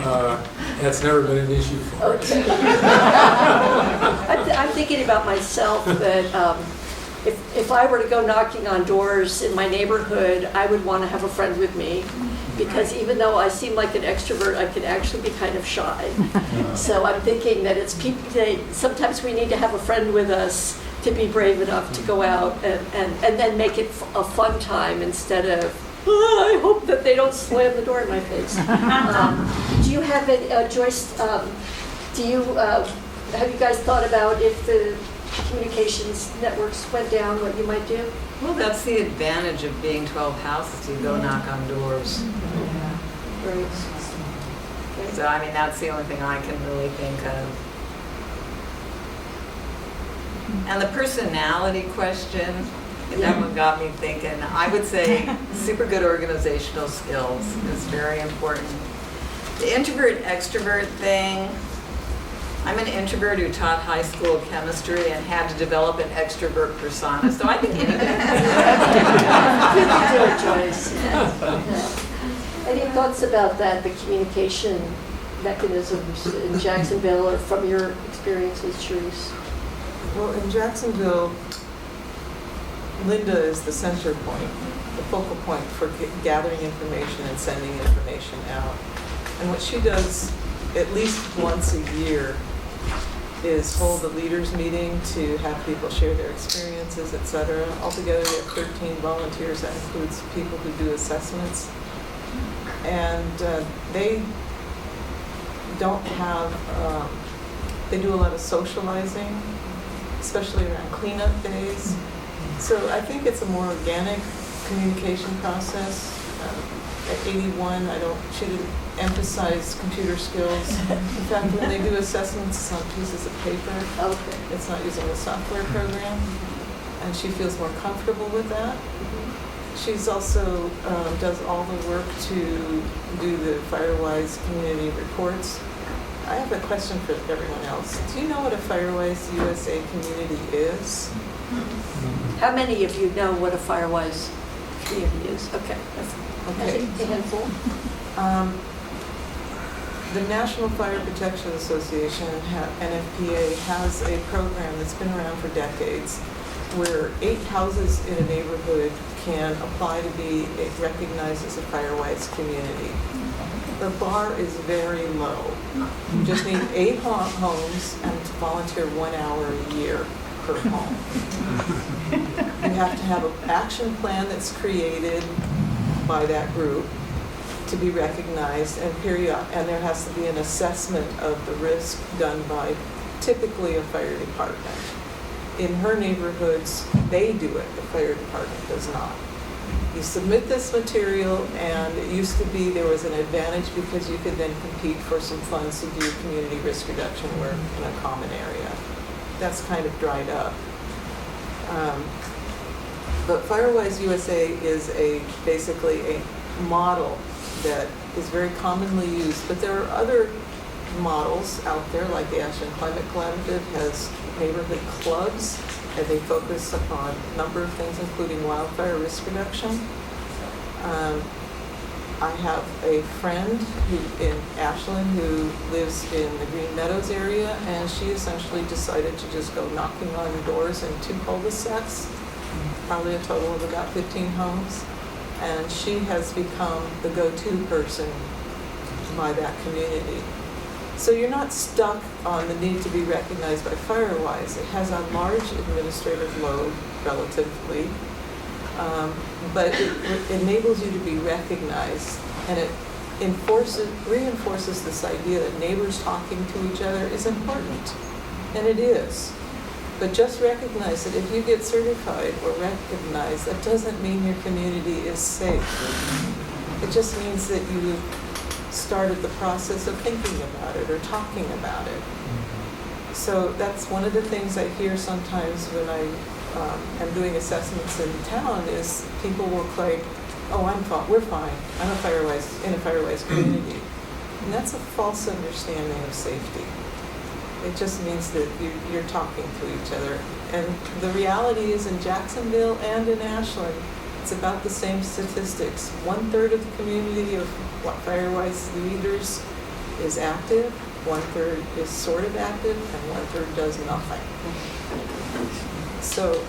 that's never been an issue for us.
Okay. I'm thinking about myself that if I were to go knocking on doors in my neighborhood, I would want to have a friend with me, because even though I seem like an extrovert, I can actually be kind of shy. So I'm thinking that it's people, sometimes we need to have a friend with us to be brave enough to go out and then make it a fun time instead of, I hope that they don't slam the door in my face. Do you have it, Joyce, have you guys thought about if the communications networks went down, what you might do?
Well, that's the advantage of being 12 houses. You go knock on doors.
Right.
So, I mean, that's the only thing I can really think of. And the personality question, that one got me thinking. I would say super good organizational skills is very important. The introvert-extrovert thing, I'm an introvert who taught high school chemistry and had to develop an extrovert persona, so I think anything.
You can do it, Joyce. Any thoughts about that, the communication mechanisms in Jacksonville or from your experiences, Therese?
Well, in Jacksonville, Linda is the center point, the focal point for gathering information and sending information out. And what she does at least once a year is hold a leaders meeting to have people share their experiences, et cetera. Altogether, we have 13 volunteers. That includes people who do assessments. And they don't have, they do a lot of socializing, especially around cleanup days. So I think it's a more organic communication process. At 81, she didn't emphasize computer skills. In fact, when they do assessments, it's on pieces of paper.
Okay.
It's not using a software program, and she feels more comfortable with that. She's also does all the work to do the Firewise community reports. I have a question for everyone else. Do you know what a Firewise USA community is?
How many of you know what a Firewise community is? Okay.
Okay.
A handful.
The National Fire Protection Association, NFPA, has a program that's been around for decades where 8 houses in a neighborhood can apply to be recognized as a Firewise community. The bar is very low. You just need 8 homes and to volunteer 1 hour a year per home. You have to have an action plan that's created by that group to be recognized, and there has to be an assessment of the risk done by typically a fire department. In her neighborhoods, they do it, the fire department does not. You submit this material, and it used to be there was an advantage because you could then compete for some funds to do community risk reduction work in a common area. That's kind of dried up. But Firewise USA is basically a model that is very commonly used, but there are other models out there, like the Ashland Climate Collaborative has neighborhood clubs, and they focus upon a number of things, including wildfire risk reduction. I have a friend in Ashland who lives in the Green Meadows area, and she essentially decided to just go knocking on doors in 2 cul-de-sacs, probably a total of about 15 homes. And she has become the go-to person by that community. So you're not stuck on the need to be recognized by Firewise. It has a large administrative load, relatively, but it enables you to be recognized, and it reinforces this idea that neighbors talking to each other is important, and it is. But just recognize that if you get certified or recognized, that doesn't mean your community is safe. It just means that you started the process of thinking about it or talking about it. So that's one of the things I hear sometimes when I am doing assessments in town is people will claim, oh, we're fine. I'm in a Firewise community. And that's a false understanding of safety. It just means that you're talking to each other And the reality is in Jacksonville and in Ashland, it's about the same statistics. 1/3 of the community of Firewise leaders is active, 1/3 is sort of active, and 1/3 does nothing. So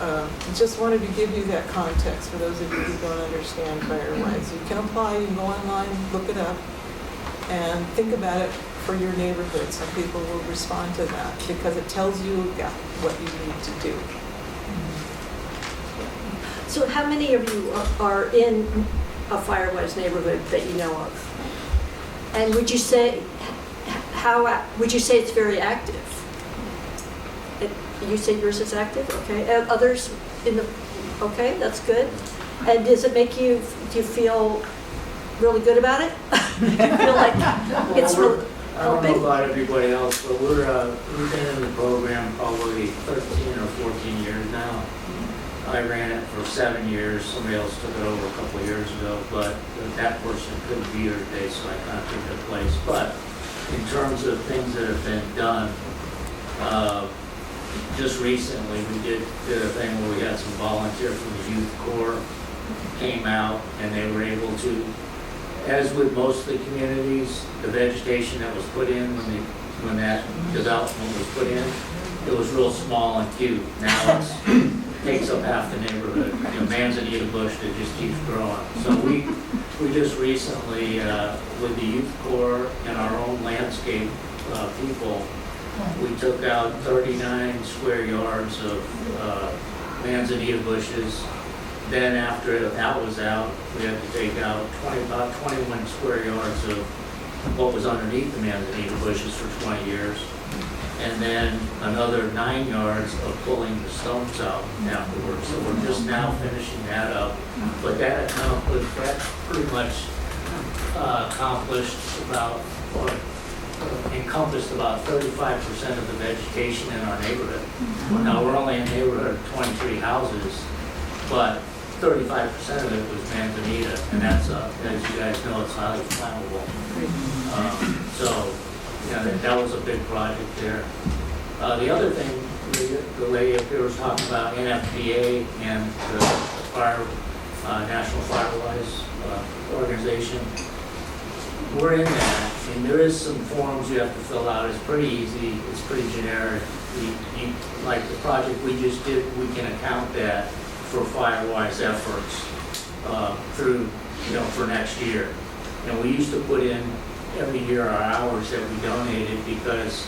just wanted to give you that context for those of you who don't understand Firewise. You can apply, you can go online, look it up, and think about it for your neighborhood. Some people will respond to that because it tells you what you need to do.
So how many of you are in a Firewise neighborhood that you know of? And would you say it's very active? You say yours is active, okay. Others okay, that's good. And does it make you, do you feel really good about it? Do you feel like it's really
I don't know
helping?
about everybody else, but we've been in the program probably 13 or 14 years now. I ran it for 7 years. Somebody else took it over a couple of years ago, but that person couldn't be here today, so I kind of took their place. But in terms of things that have been done, just recently we did a thing where we had some volunteers from the youth corps came out, and they were able to, as with most of the communities, the vegetation that was put in when that development was put in, it was real small and cute. Now it takes up half the neighborhood. Manzanita bush that just keeps growing. So we just recently, with the youth corps and our own landscape people, we took out 39 square yards of manzanita bushes. Then after that was out, we had to take out about 21 square yards of what was underneath the manzanita bushes for 20 years. And then another 9 yards of pulling the stumps out afterwards. So we're just now finishing that up. But that pretty much encompassed about 35% of the vegetation in our neighborhood. Now, we're only in a neighborhood of 23 houses, but 35% of it was manzanita, and that's, as you guys know, it's highly flammable. So, yeah, that was a big project there. The other thing, the lady up here was talking about NFPA and the National Firewise organization. We're in that, and there is some forms you have to fill out. It's pretty easy. It's pretty generic. Like the project we just did, we can account that for Firewise efforts through, for next year. And we used to put in every year our hours that we donated, because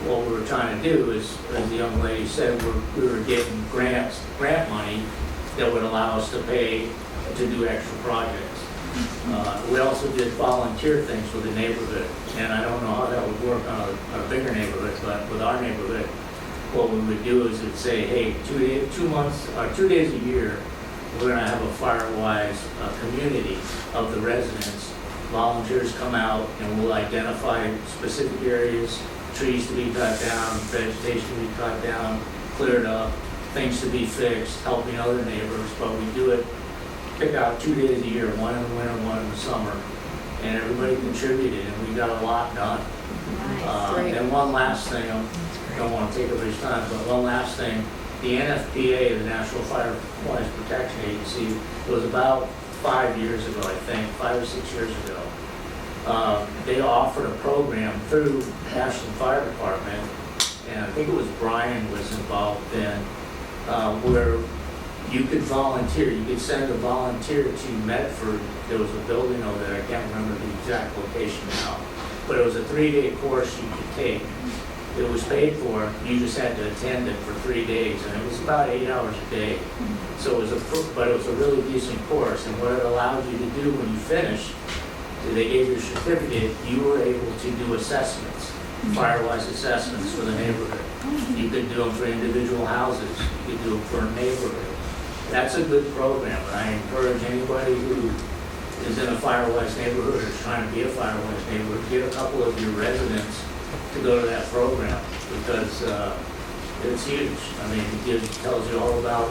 what we were trying to do is, as the young lady said, we were getting grant money that would allow us to pay to do extra projects. We also did volunteer things with the neighborhood, and I don't know how that would work on a bigger neighborhood, but with our neighborhood, what we would do is it'd say, hey, 2 days a year, we're gonna have a Firewise community of the residents. Volunteers come out and we'll identify specific areas, trees to be cut down, vegetation to be cut down, cleared up, things to be fixed, helping other neighbors, but we do it, pick out 2 days a year, one in the winter, one in the summer, and everybody contributed, and we got a lot done. And one last thing, I don't want to take everybody's time, but one last thing, the NFPA, the National Firewise Protection Agency, was about 5 years ago, I think, 5 or 6 years ago. They offered a program through Ashland Fire Department, and I think it was Brian was involved in, where you could volunteer. You could send a volunteer to Medford. There was a building over there. I can't remember the exact location now, but it was a 3-day course you could take. It was paid for. You just had to attend it for 3 days, and it was about 8 hours a day. So it was a really decent course. And what it allowed you to do when you finished, they gave you a certificate. You were able to do assessments, Firewise assessments for the neighborhood. You could do them for individual houses. You could do them for a neighborhood. That's a good program, and I encourage anybody who is in a Firewise neighborhood or is trying to be a Firewise neighborhood, get a couple of your residents to go to that program, because it's huge. I mean, it tells you all about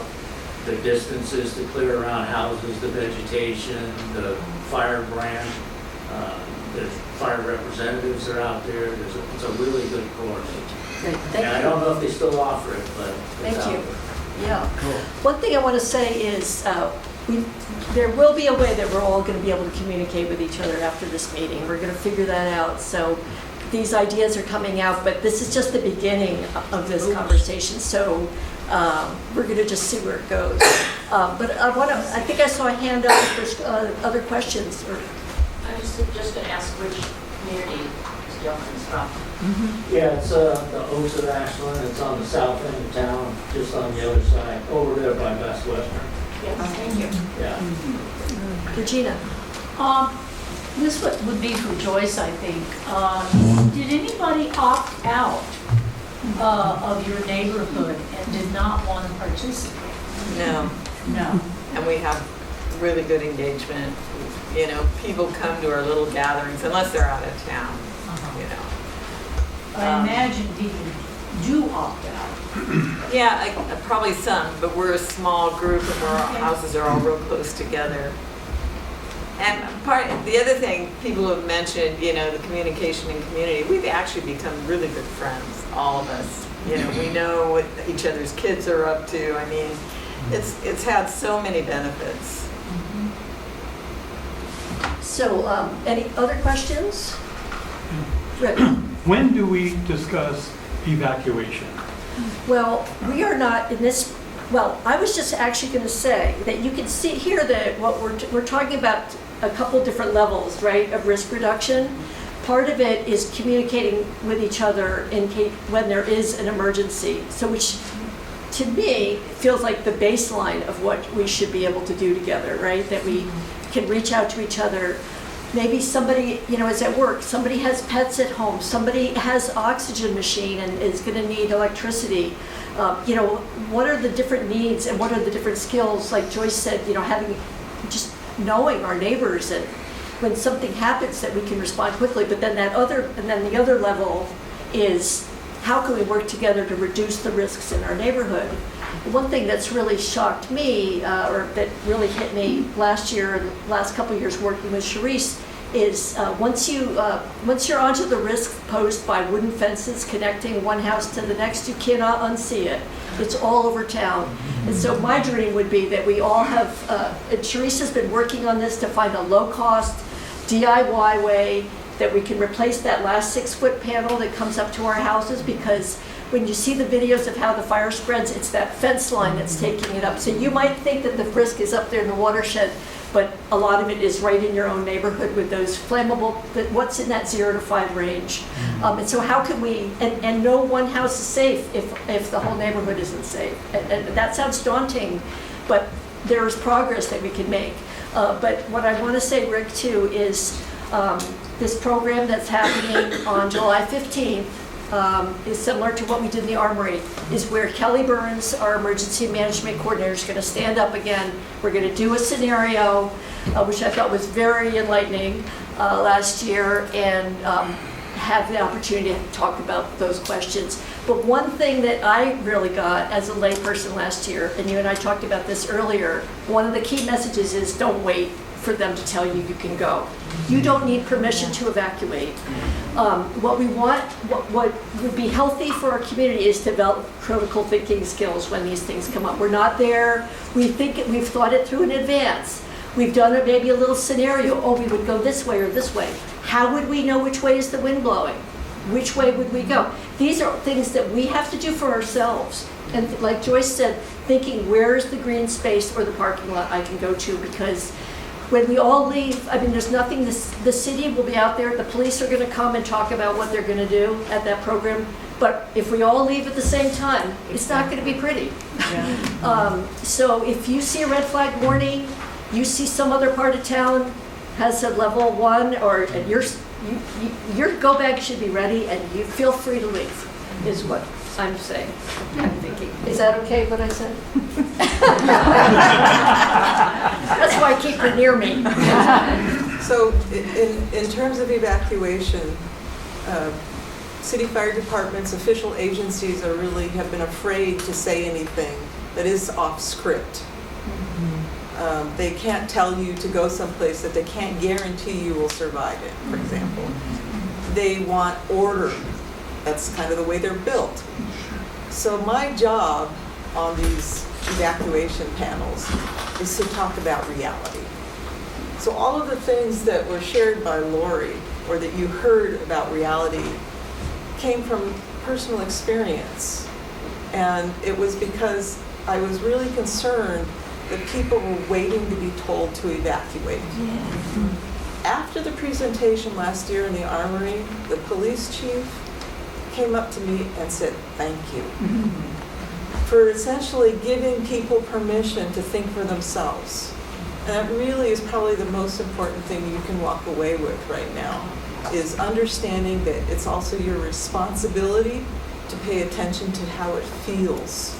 the distances to clear around houses, the vegetation, the fire brand. There's fire representatives that are out there. It's a really good course.
Great,
And
thank
I
you.
don't know if they still offer it, but
Thank
it's out
you.
there.
Yeah. One thing I want to say is, there will be a way that we're all going to be able to communicate with each other after this meeting. We're going to figure that out. So these ideas are coming out, but this is just the beginning of this conversation. So we're going to just see where it goes. But I think I saw a hand up if there's other questions.
I was just going to ask which community this gentleman's from.
Yeah, it's the Oaks of Ashland. It's on the south end of town, just on the other side, over there by Best Western.
Yes, thank you.
Yeah.
Regina?
This would be for Joyce, I think. Did anybody opt out of your neighborhood and did not want to participate?
No,
No.
and we have really good engagement. You know, people come to our little gatherings unless they're out of town, you know.
I imagine people do opt out.
Yeah, probably some, but we're a small group and our houses are all real close together. And the other thing people have mentioned, you know, the communication and community, we've actually become really good friends, all of us. You know, we know what each other's kids are up to. I mean, it's had so many benefits.
So any other questions? Rick?
When do we discuss evacuation?
Well, we are not in this, well, I was just actually going to say that you can see here that what we're talking about a couple different levels, right, of risk reduction. Part of it is communicating with each other in case when there is an emergency. So which to me feels like the baseline of what we should be able to do together, right? That we can reach out to each other. Maybe somebody, you know, is at work, somebody has pets at home, somebody has oxygen machine and is going to need electricity. You know, what are the different needs and what are the different skills? Like Joyce said, you know, having just knowing our neighbors and when something happens that we can respond quickly. But then the other level is how can we work together to reduce the risks in our neighborhood? One thing that's really shocked me, or that really hit me last year and last couple of years working with Charisse, is once you're onto the risk posed by wooden fences connecting one house to the next, you cannot unsee it. It's all over town. And so my dream would be that we all have, and Charisse has been working on this to find a low-cost DIY way that we can replace that last 6-foot panel that comes up to our houses, because when you see the videos of how the fire spreads, it's that fence line that's taking it up. So you might think that the risk is up there in the watershed, but a lot of it is right in your own neighborhood with those flammable, what's in that 0 to 5 range. And so how can we, and no one house is safe if the whole neighborhood isn't safe. And that sounds daunting, but there is progress that we can make. But what I want to say, Rick, too, is this program that's happening on July 15th is similar to what we did in the Armory, is where Kelly Burns, our emergency management coordinator, is going to stand up again. We're going to do a scenario, which I thought was very enlightening last year, and have the opportunity to talk about those questions. But one thing that I really got as a layperson last year, and you and I talked about this earlier, one of the key messages is don't wait for them to tell you you can go. You don't need permission to evacuate. What we want, what would be healthy for our community is to develop critical thinking skills when these things come up. We're not there. We've thought it through in advance. We've done maybe a little scenario. Oh, we would go this way or this way. How would we know which way is the wind blowing? Which way would we go? These are things that we have to do for ourselves. And like Joyce said, thinking where is the green space or the parking lot I can go to, because when we all leave, I mean, there's nothing, the city will be out there, the police are going to come and talk about what they're going to do at that program, but if we all leave at the same time, it's not going to be pretty. So if you see a red flag warning, you see some other part of town has a level 1, or and your go bag should be ready, and you feel free to leave, is what I'm saying. I'm thinking. Is that okay what I said? That's why I keep her near me.
So in terms of evacuation, city fire departments, official agencies have been afraid to say anything that is off script. They can't tell you to go someplace that they can't guarantee you will survive it, for example. They want order That's kind of the way they're built. So my job on these evacuation panels is to talk about reality. So all of the things that were shared by Lori, or that you heard about reality, came from personal experience. And it was because I was really concerned that people were waiting to be told to evacuate. After the presentation last year in the Armory, the police chief came up to me and said, "Thank you," for essentially giving people permission to think for themselves. And that really is probably the most important thing you can walk away with right now, is understanding that it's also your responsibility to pay attention to how it feels.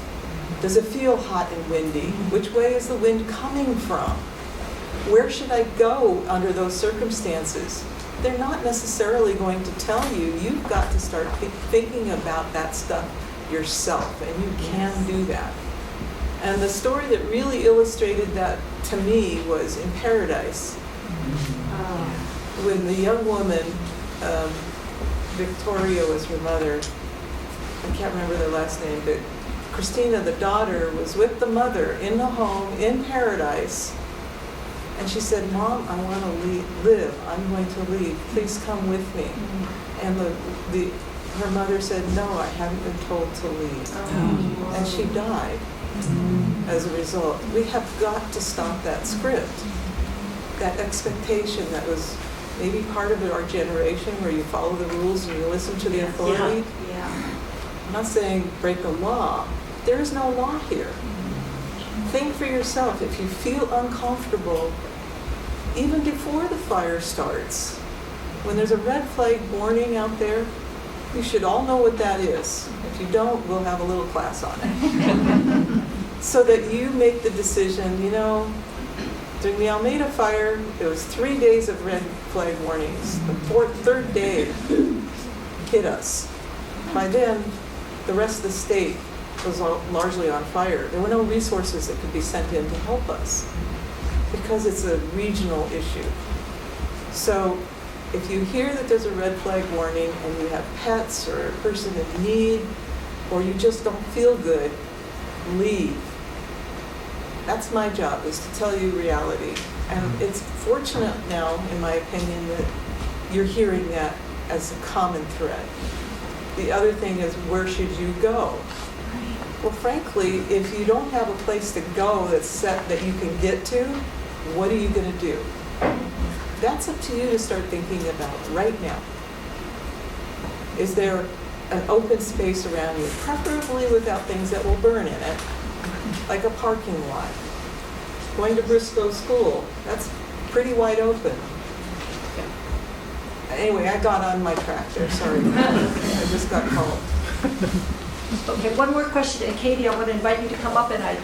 Does it feel hot and windy? Which way is the wind coming from? Where should I go under those circumstances? They're not necessarily going to tell you. You've got to start thinking about that stuff yourself, and you can do that. And the story that really illustrated that to me was in Paradise, when the young woman, Victoria was her mother, I can't remember their last name, but Christina, the daughter, was with the mother in the home in Paradise, and she said, "Mom, I want to live. I'm going to leave. Please come with me." And her mother said, "No, I haven't been told to leave." And she died as a result. We have got to stop that script, that expectation that was maybe part of our generation, where you follow the rules and you listen to the authority. I'm not saying break the law. There is no law here. Think for yourself. If you feel uncomfortable, even before the fire starts, when there's a red flag warning out there, you should all know what that is. If you don't, we'll have a little class on it. So that you make the decision. You know, during the Almeida fire, there was 3 days of red flag warnings. The third day hit us. By then, the rest of the state was largely on fire. There were no resources that could be sent in to help us because it's a regional issue. So if you hear that there's a red flag warning and you have pets or a person in need, or you just don't feel good, leave. That's my job, is to tell you reality. And it's fortunate now, in my opinion, that you're hearing that as a common thread. The other thing is, where should you go? Well, frankly, if you don't have a place to go that's set that you can get to, what are you going to do? That's up to you to start thinking about right now. Is there an open space around you, preferably without things that will burn in it, like a parking lot? Going to Briscoe School, that's pretty wide open. Anyway, I got on my track there, sorry. I just got called.
Okay, one more question, and Katie, I want to invite you to come up, and I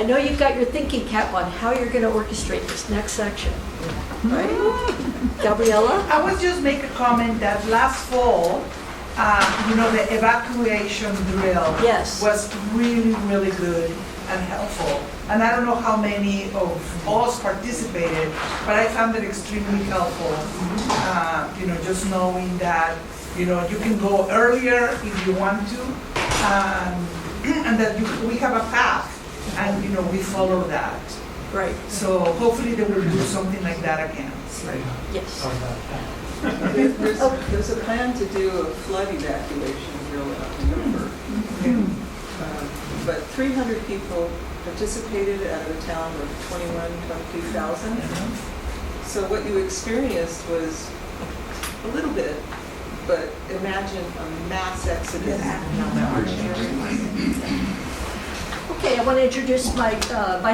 know you've got your thinking cap on how you're going to orchestrate this next section, right? Gabriella?
I would just make a comment that last fall, the evacuation drill was really, really good and helpful. And I don't know how many of us participated, but I found it extremely helpful. Just knowing that, you can go earlier if you want to, and that we have a path, and we follow that.
Right.
So hopefully they will do something like that again.
Right. Yes.
There's a plan to do a flood evacuation drill in November. But 300 people participated out of a town of 22,000. So what you experienced was a little bit, but imagine a mass exodus.
Okay, I want to introduce my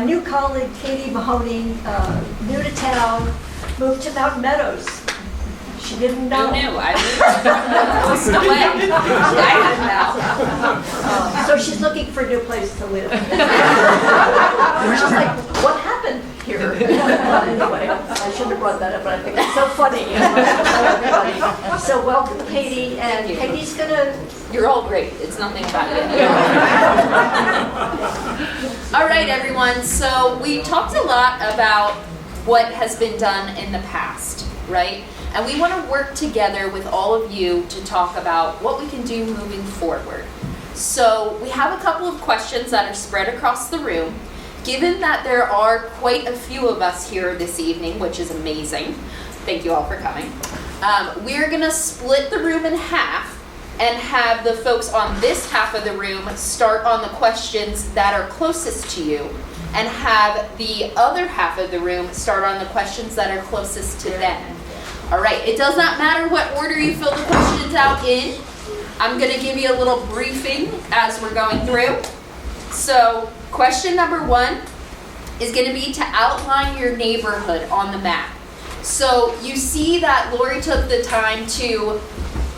new colleague, Katie Mahoney, new to town, moved to Mountain Meadows. She didn't know.
Who knew? I lived away. I didn't know.
So she's looking for a new place to live. She's like, what happened here? Anyway, I shouldn't have brought that up, but I think it's so funny. Everybody. So welcome, Katie, and Katie's gonna.
You're all great. It's nothing about it. All right, everyone. So we talked a lot about what has been done in the past. right? And we want to work together with all of you to talk about what we can do moving forward. So we have a couple of questions that are spread across the room. Given that there are quite a few of us here this evening, which is amazing, thank you all for coming, we're going to split the room in half and have the folks on this half of the room start on the questions that are closest to you, and have the other half of the room start on the questions that are closest to them. All right, it does not matter what order you fill the questions out in. I'm going to give you a little briefing as we're going through. So, question number 1 is going to be to outline your neighborhood on the map. So, you see that Lori took the time to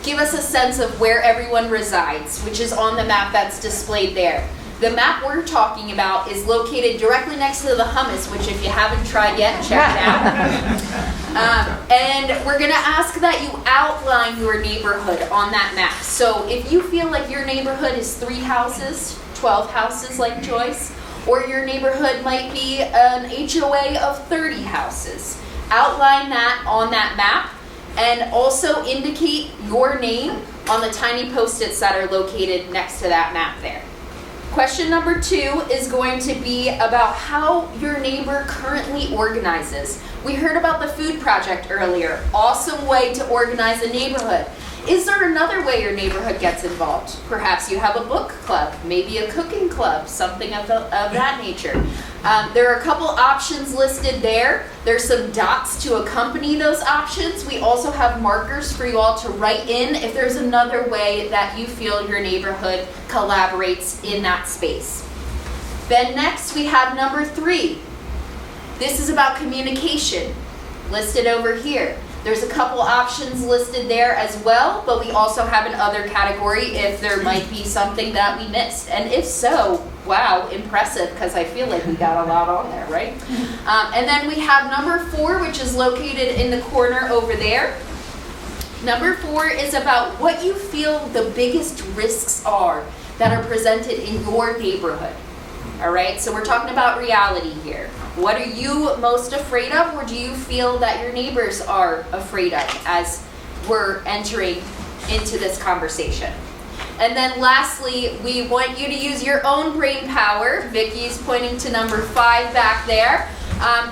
give us a sense of where everyone resides, which is on the map that's displayed there. The map we're talking about is located directly next to the hummus, which if you haven't tried yet, check it out. And we're gonna ask that you outline your neighborhood on that map. So if you feel like your neighborhood is 3 houses, 12 houses like Joyce, or your neighborhood might be an HOA of 30 houses, outline that on that map, and also indicate your name on the tiny post-its that are located next to that map there. Question number 2 is going to be about how your neighbor currently organizes. We heard about the food project earlier. Awesome way to organize a neighborhood. Is there another way your neighborhood gets involved? Perhaps you have a book club, maybe a cooking club, something of that nature. There are a couple options listed there. There's some dots to accompany those options. We also have markers for you all to write in if there's another way that you feel your neighborhood collaborates in that space. Then next we have number 3. This is about communication, listed over here. There's a couple options listed there as well, but we also have an other category if there might be something that we missed. And if so, wow, impressive, because I feel like we got a lot on there, right? And then we have number 4, which is located in the corner over there. Number 4 is about what you feel the biggest risks are that are presented in your neighborhood. All right, so we're talking about reality here. What are you most afraid of, or do you feel that your neighbors are afraid of as we're entering into this conversation? And then lastly, we want you to use your own brain power. Vicky's pointing to number 5 back there,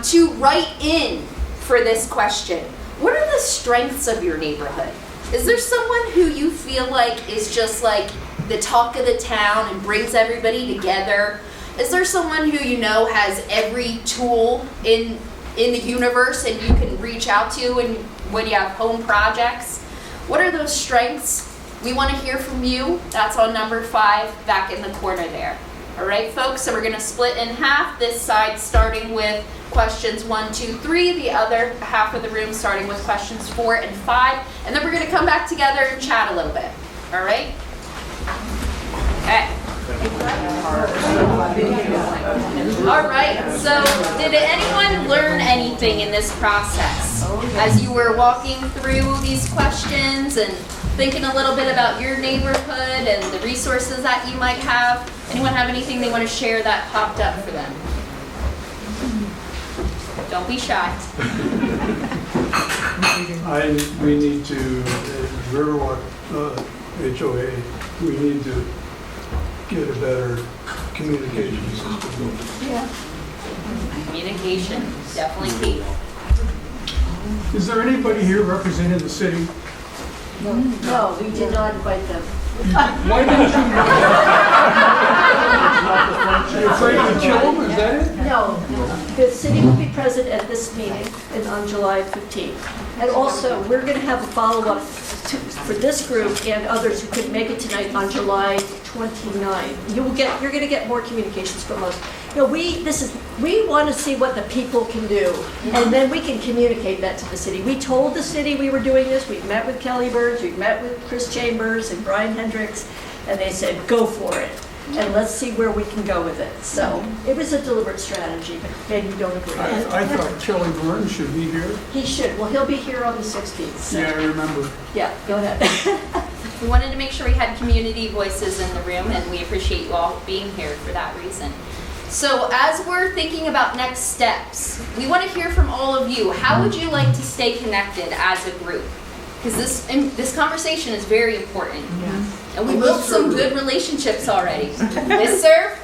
to write in for this question. What are the strengths of your neighborhood? Is there someone who you feel like is just like the talk of the town and brings everybody together? Is there someone who you know has every tool in the universe and you can reach out to when you have home projects? What are those strengths? We want to hear from you. That's on number 5 back in the corner there. All right, folks, so we're going to split in half. This side starting with questions 1, 2, 3. The other half of the room starting with questions 4 and 5. And then we're going to come back together and chat a little bit. All right? Okay. All right, so did anyone learn anything in this process as you were walking through these questions and thinking a little bit about your neighborhood and the resources that you might have? Anyone have anything they want to share that popped up for them? Don't be shy.
We need to, Riverwalk HOA, we need to get a better communication system.
Yeah.
Communication, definitely key.
Is there anybody here representing the city?
No, we did not invite them.
Why didn't you? You're afraid to kill them, is that it?
No, the city will be present at this meeting on July 15th. And also, we're going to have a follow-up for this group and others who couldn't make it tonight on July 29th. You're going to get more communications from us. You know, we want to see what the people can do, and then we can communicate that to the city. We told the city we were doing this. We met with Kelly Burns, we met with Chris Chambers and Brian Hendricks, and they said, go for it. And let's see where we can go with it. So it was a deliberate strategy, but maybe you don't agree.
I thought Kelly Burns should be here.
He should. Well, he'll be here on the 16th. So.
Yeah, I remember.
Yeah, go ahead.
We wanted to make sure we had community voices in the room, and we appreciate you all being here for that reason. So as we're thinking about next steps, we want to hear from all of you. How would you like to stay connected as a group? Because this conversation is very important. And we built some good relationships already. Listserv?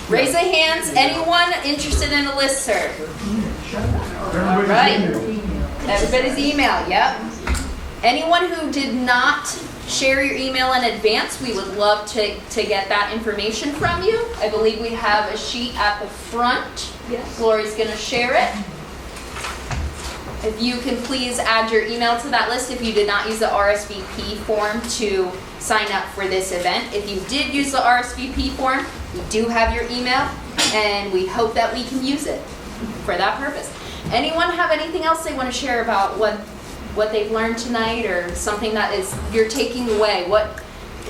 Raise of hands. Anyone interested in a listserv? All right. Everybody's email, yep. Anyone who did not share your email in advance, we would love to get that information from you. I believe we have a sheet at the front.
Yes.
Lori's going to share it. If you can please add your email to that list if you did not use the RSVP form to sign up for this event. If you did use the RSVP form, we do have your email, and we hope that we can use it for that purpose. Anyone have anything else they want to share about what they've learned tonight, or something that is you're taking away?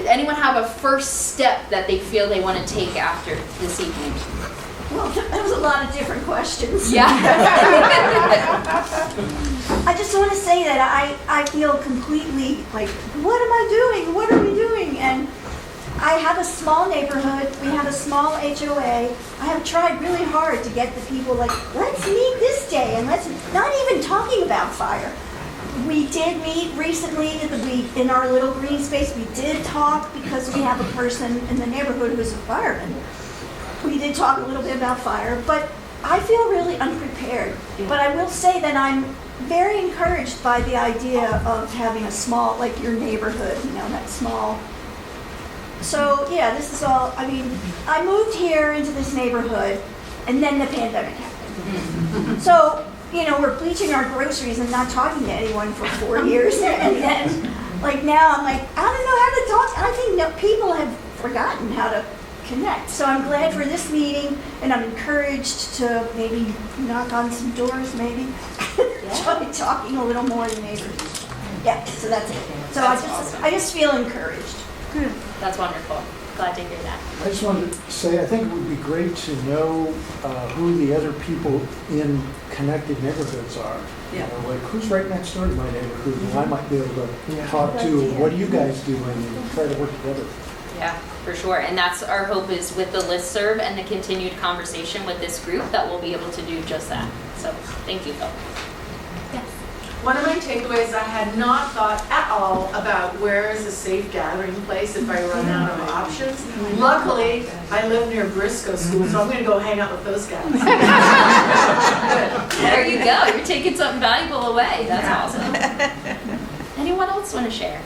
Anyone have a first step that they feel they want to take after this evening?
Well, that was a lot of different questions.
Yeah.
I just want to say that I feel completely like, what am I doing? What are we doing? And I have a small neighborhood. We have a small HOA. I have tried really hard to get the people like, let's meet this day and let's not even talking about fire. We did meet recently in our little green space. We did talk because we have a person in the neighborhood who's a fireman. We did talk a little bit about fire, but I feel really unprepared. But I will say that I'm very encouraged by the idea of having a small, like your neighborhood, that small. So yeah, this is all, I moved here into this neighborhood and then the pandemic happened. So, we're bleaching our groceries and not talking to anyone for 4 years. And then, now I'm like, I don't know how to talk. I think people have forgotten how to connect. So I'm glad for this meeting, and I'm encouraged to maybe knock on some doors, maybe. Try talking a little more to neighbors. Yeah, so that's it. So I just feel encouraged.
That's wonderful. Glad to hear that.
I just wanted to say, I think it would be great to know who the other people in connected neighborhoods are.
Yeah.
Who's right next door to my neighborhood, and I might be able to talk to, what do you guys do, and try to work together.
Yeah, for sure. And that's our hope, is with the listserv and the continued conversation with this group that we'll be able to do just that. So thank you, Phil. Yes.
One of my takeaways, I had not thought at all about where is a safe gathering place if I run out of options. Luckily, I live near Briscoe School, so I'm going to go hang out with those guys.
There you go. You're taking something valuable away. That's awesome. Anyone else want to share?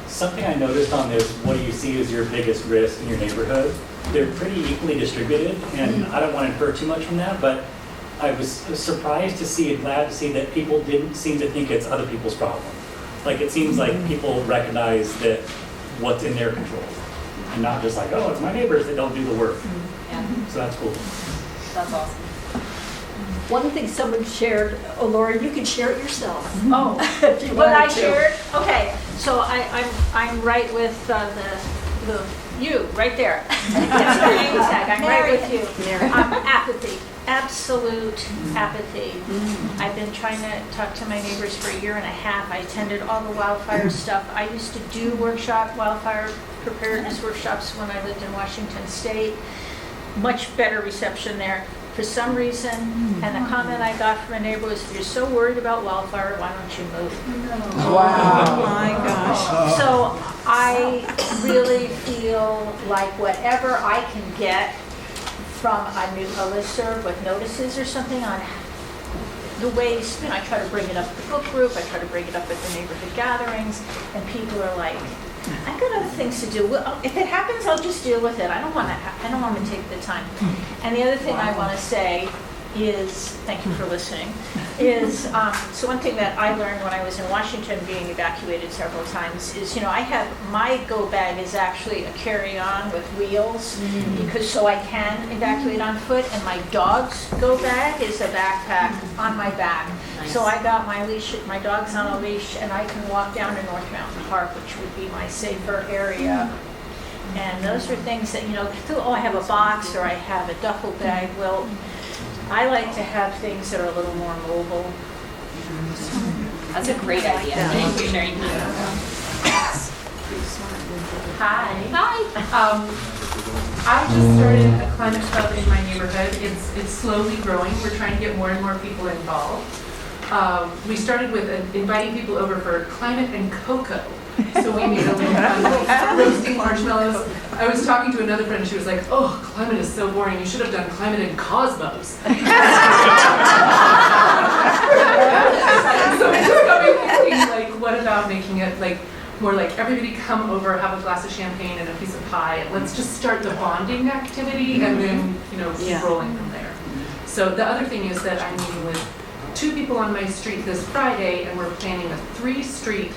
Something I noticed on this, what do you see as your biggest risk in your neighborhood? They're pretty equally distributed, and I don't want to infer too much from that, but I was surprised to see and glad to see that people didn't seem to think it's other people's problem. It seems like people recognize that what's in their control, and not just like, oh, it's my neighbors that don't do the work.
Yeah.
So that's cool.
That's awesome.
One thing someone shared, Laura, you can share it yourself.
Oh,
if you
what I
wanted to.
shared? Okay, so I'm right with you, right there. That's your name tag, I'm right with you. Apathy, absolute apathy. I've been trying to talk to my neighbors for 1.5 years. I attended all the wildfire stuff. I used to do wildfire preparedness workshops when I lived in Washington State. Much better reception there. For some reason, and the comment I got from a neighbor was, if you're so worried about wildfire, why don't you move?
Wow. Oh my gosh.
So I really feel like whatever I can get from a listserv with notices or something on the ways, I try to bring it up at the book group, I try to bring it up at the neighborhood gatherings, and people are like, I've got other things to do. If it happens, I'll just deal with it. I don't want to take the time. And the other thing I want to say is, thank you for listening, is, so one thing that I learned when I was in Washington being evacuated several times is, my go bag is actually a carry-on with wheels, because so I can evacuate on foot, and my dog's go bag is a backpack on my back. Nice. So I got my leash, my dog's on a leash, and I can walk down to North Mountain Park, which would be my safer area. And those are things that, I have a box or I have a duffel bag. Well, I like to have things that are a little more mobile.
That's a great idea. Thank you for sharing that.
Hi.
Hi.
I just started a climate club in my neighborhood. It's slowly growing. We're trying to get more and more people involved. We started with inviting people over for climate and cocoa. So we made a little fun, like, roasting marshmallows. I was talking to another friend and she was like, oh, climate is so boring. You should have done climate and cosmos. So we just got me thinking, like, what about making it like more like everybody come over, have a glass of champagne and a piece of pie, and let's just start the bonding activity and then, keep rolling from there. So the other thing is that I'm meeting with 2 people on my street this Friday, and we're planning a 3-street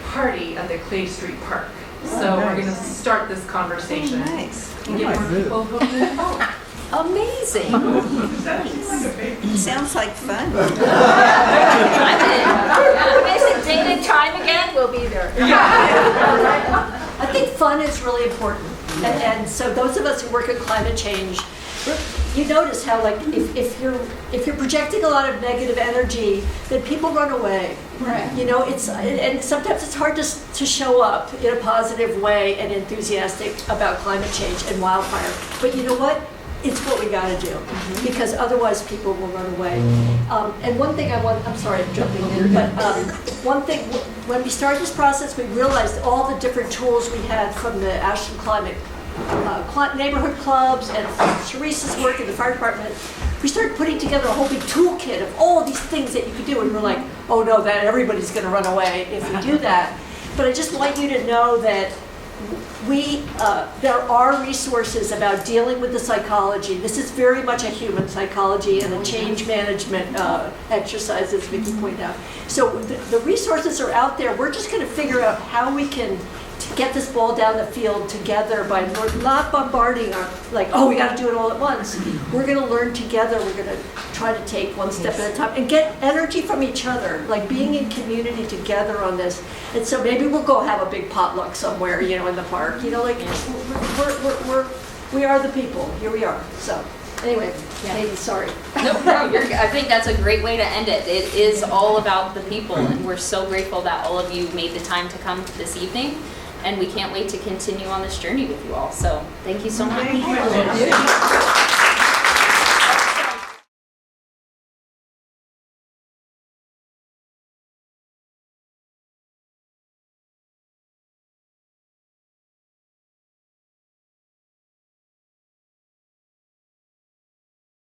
party at the Clay Street Park. So we're going to start this conversation.
Nice.
And get more people hopefully involved.
Amazing.
Sounds like fun.
When they say date and time again, we'll be there.
I think fun is really important. And so those of us who work at climate change, you notice how, like, if you're projecting a lot of negative energy, then people run away.
Right.
And sometimes it's hard to show up in a positive way and enthusiastic about climate change and wildfire. But you know what? It's what we got to do, because otherwise people will run away. And one thing I'm sorry I'm jumping in, but one thing, when we started this process, we realized all the different tools we had from the Ashland Climate neighborhood clubs and Teresa's work in the fire department. We started putting together a whole big toolkit of all of these things that you could do, and we're like, oh no, that everybody's going to run away if we do that. But I just want you to know that there are resources about dealing with the psychology. This is very much a human psychology and a change management exercise, as Vicki pointed out. So the resources are out there. We're just going to figure out how we can get this ball down the field together by not bombarding we got to do it all at once. We're going to learn together. We're going to try to take one step at a time and get energy from each other, like being in community together on this. And so maybe we'll go have a big potluck somewhere, in the park. We are the people. Here we are. So anyway, Katie, sorry.
No, I think that's a great way to end it. It is all about the people, and we're so grateful that all of you made the time to come this evening. And we can't wait to continue on this journey with you all. So thank you so much.
Thank you.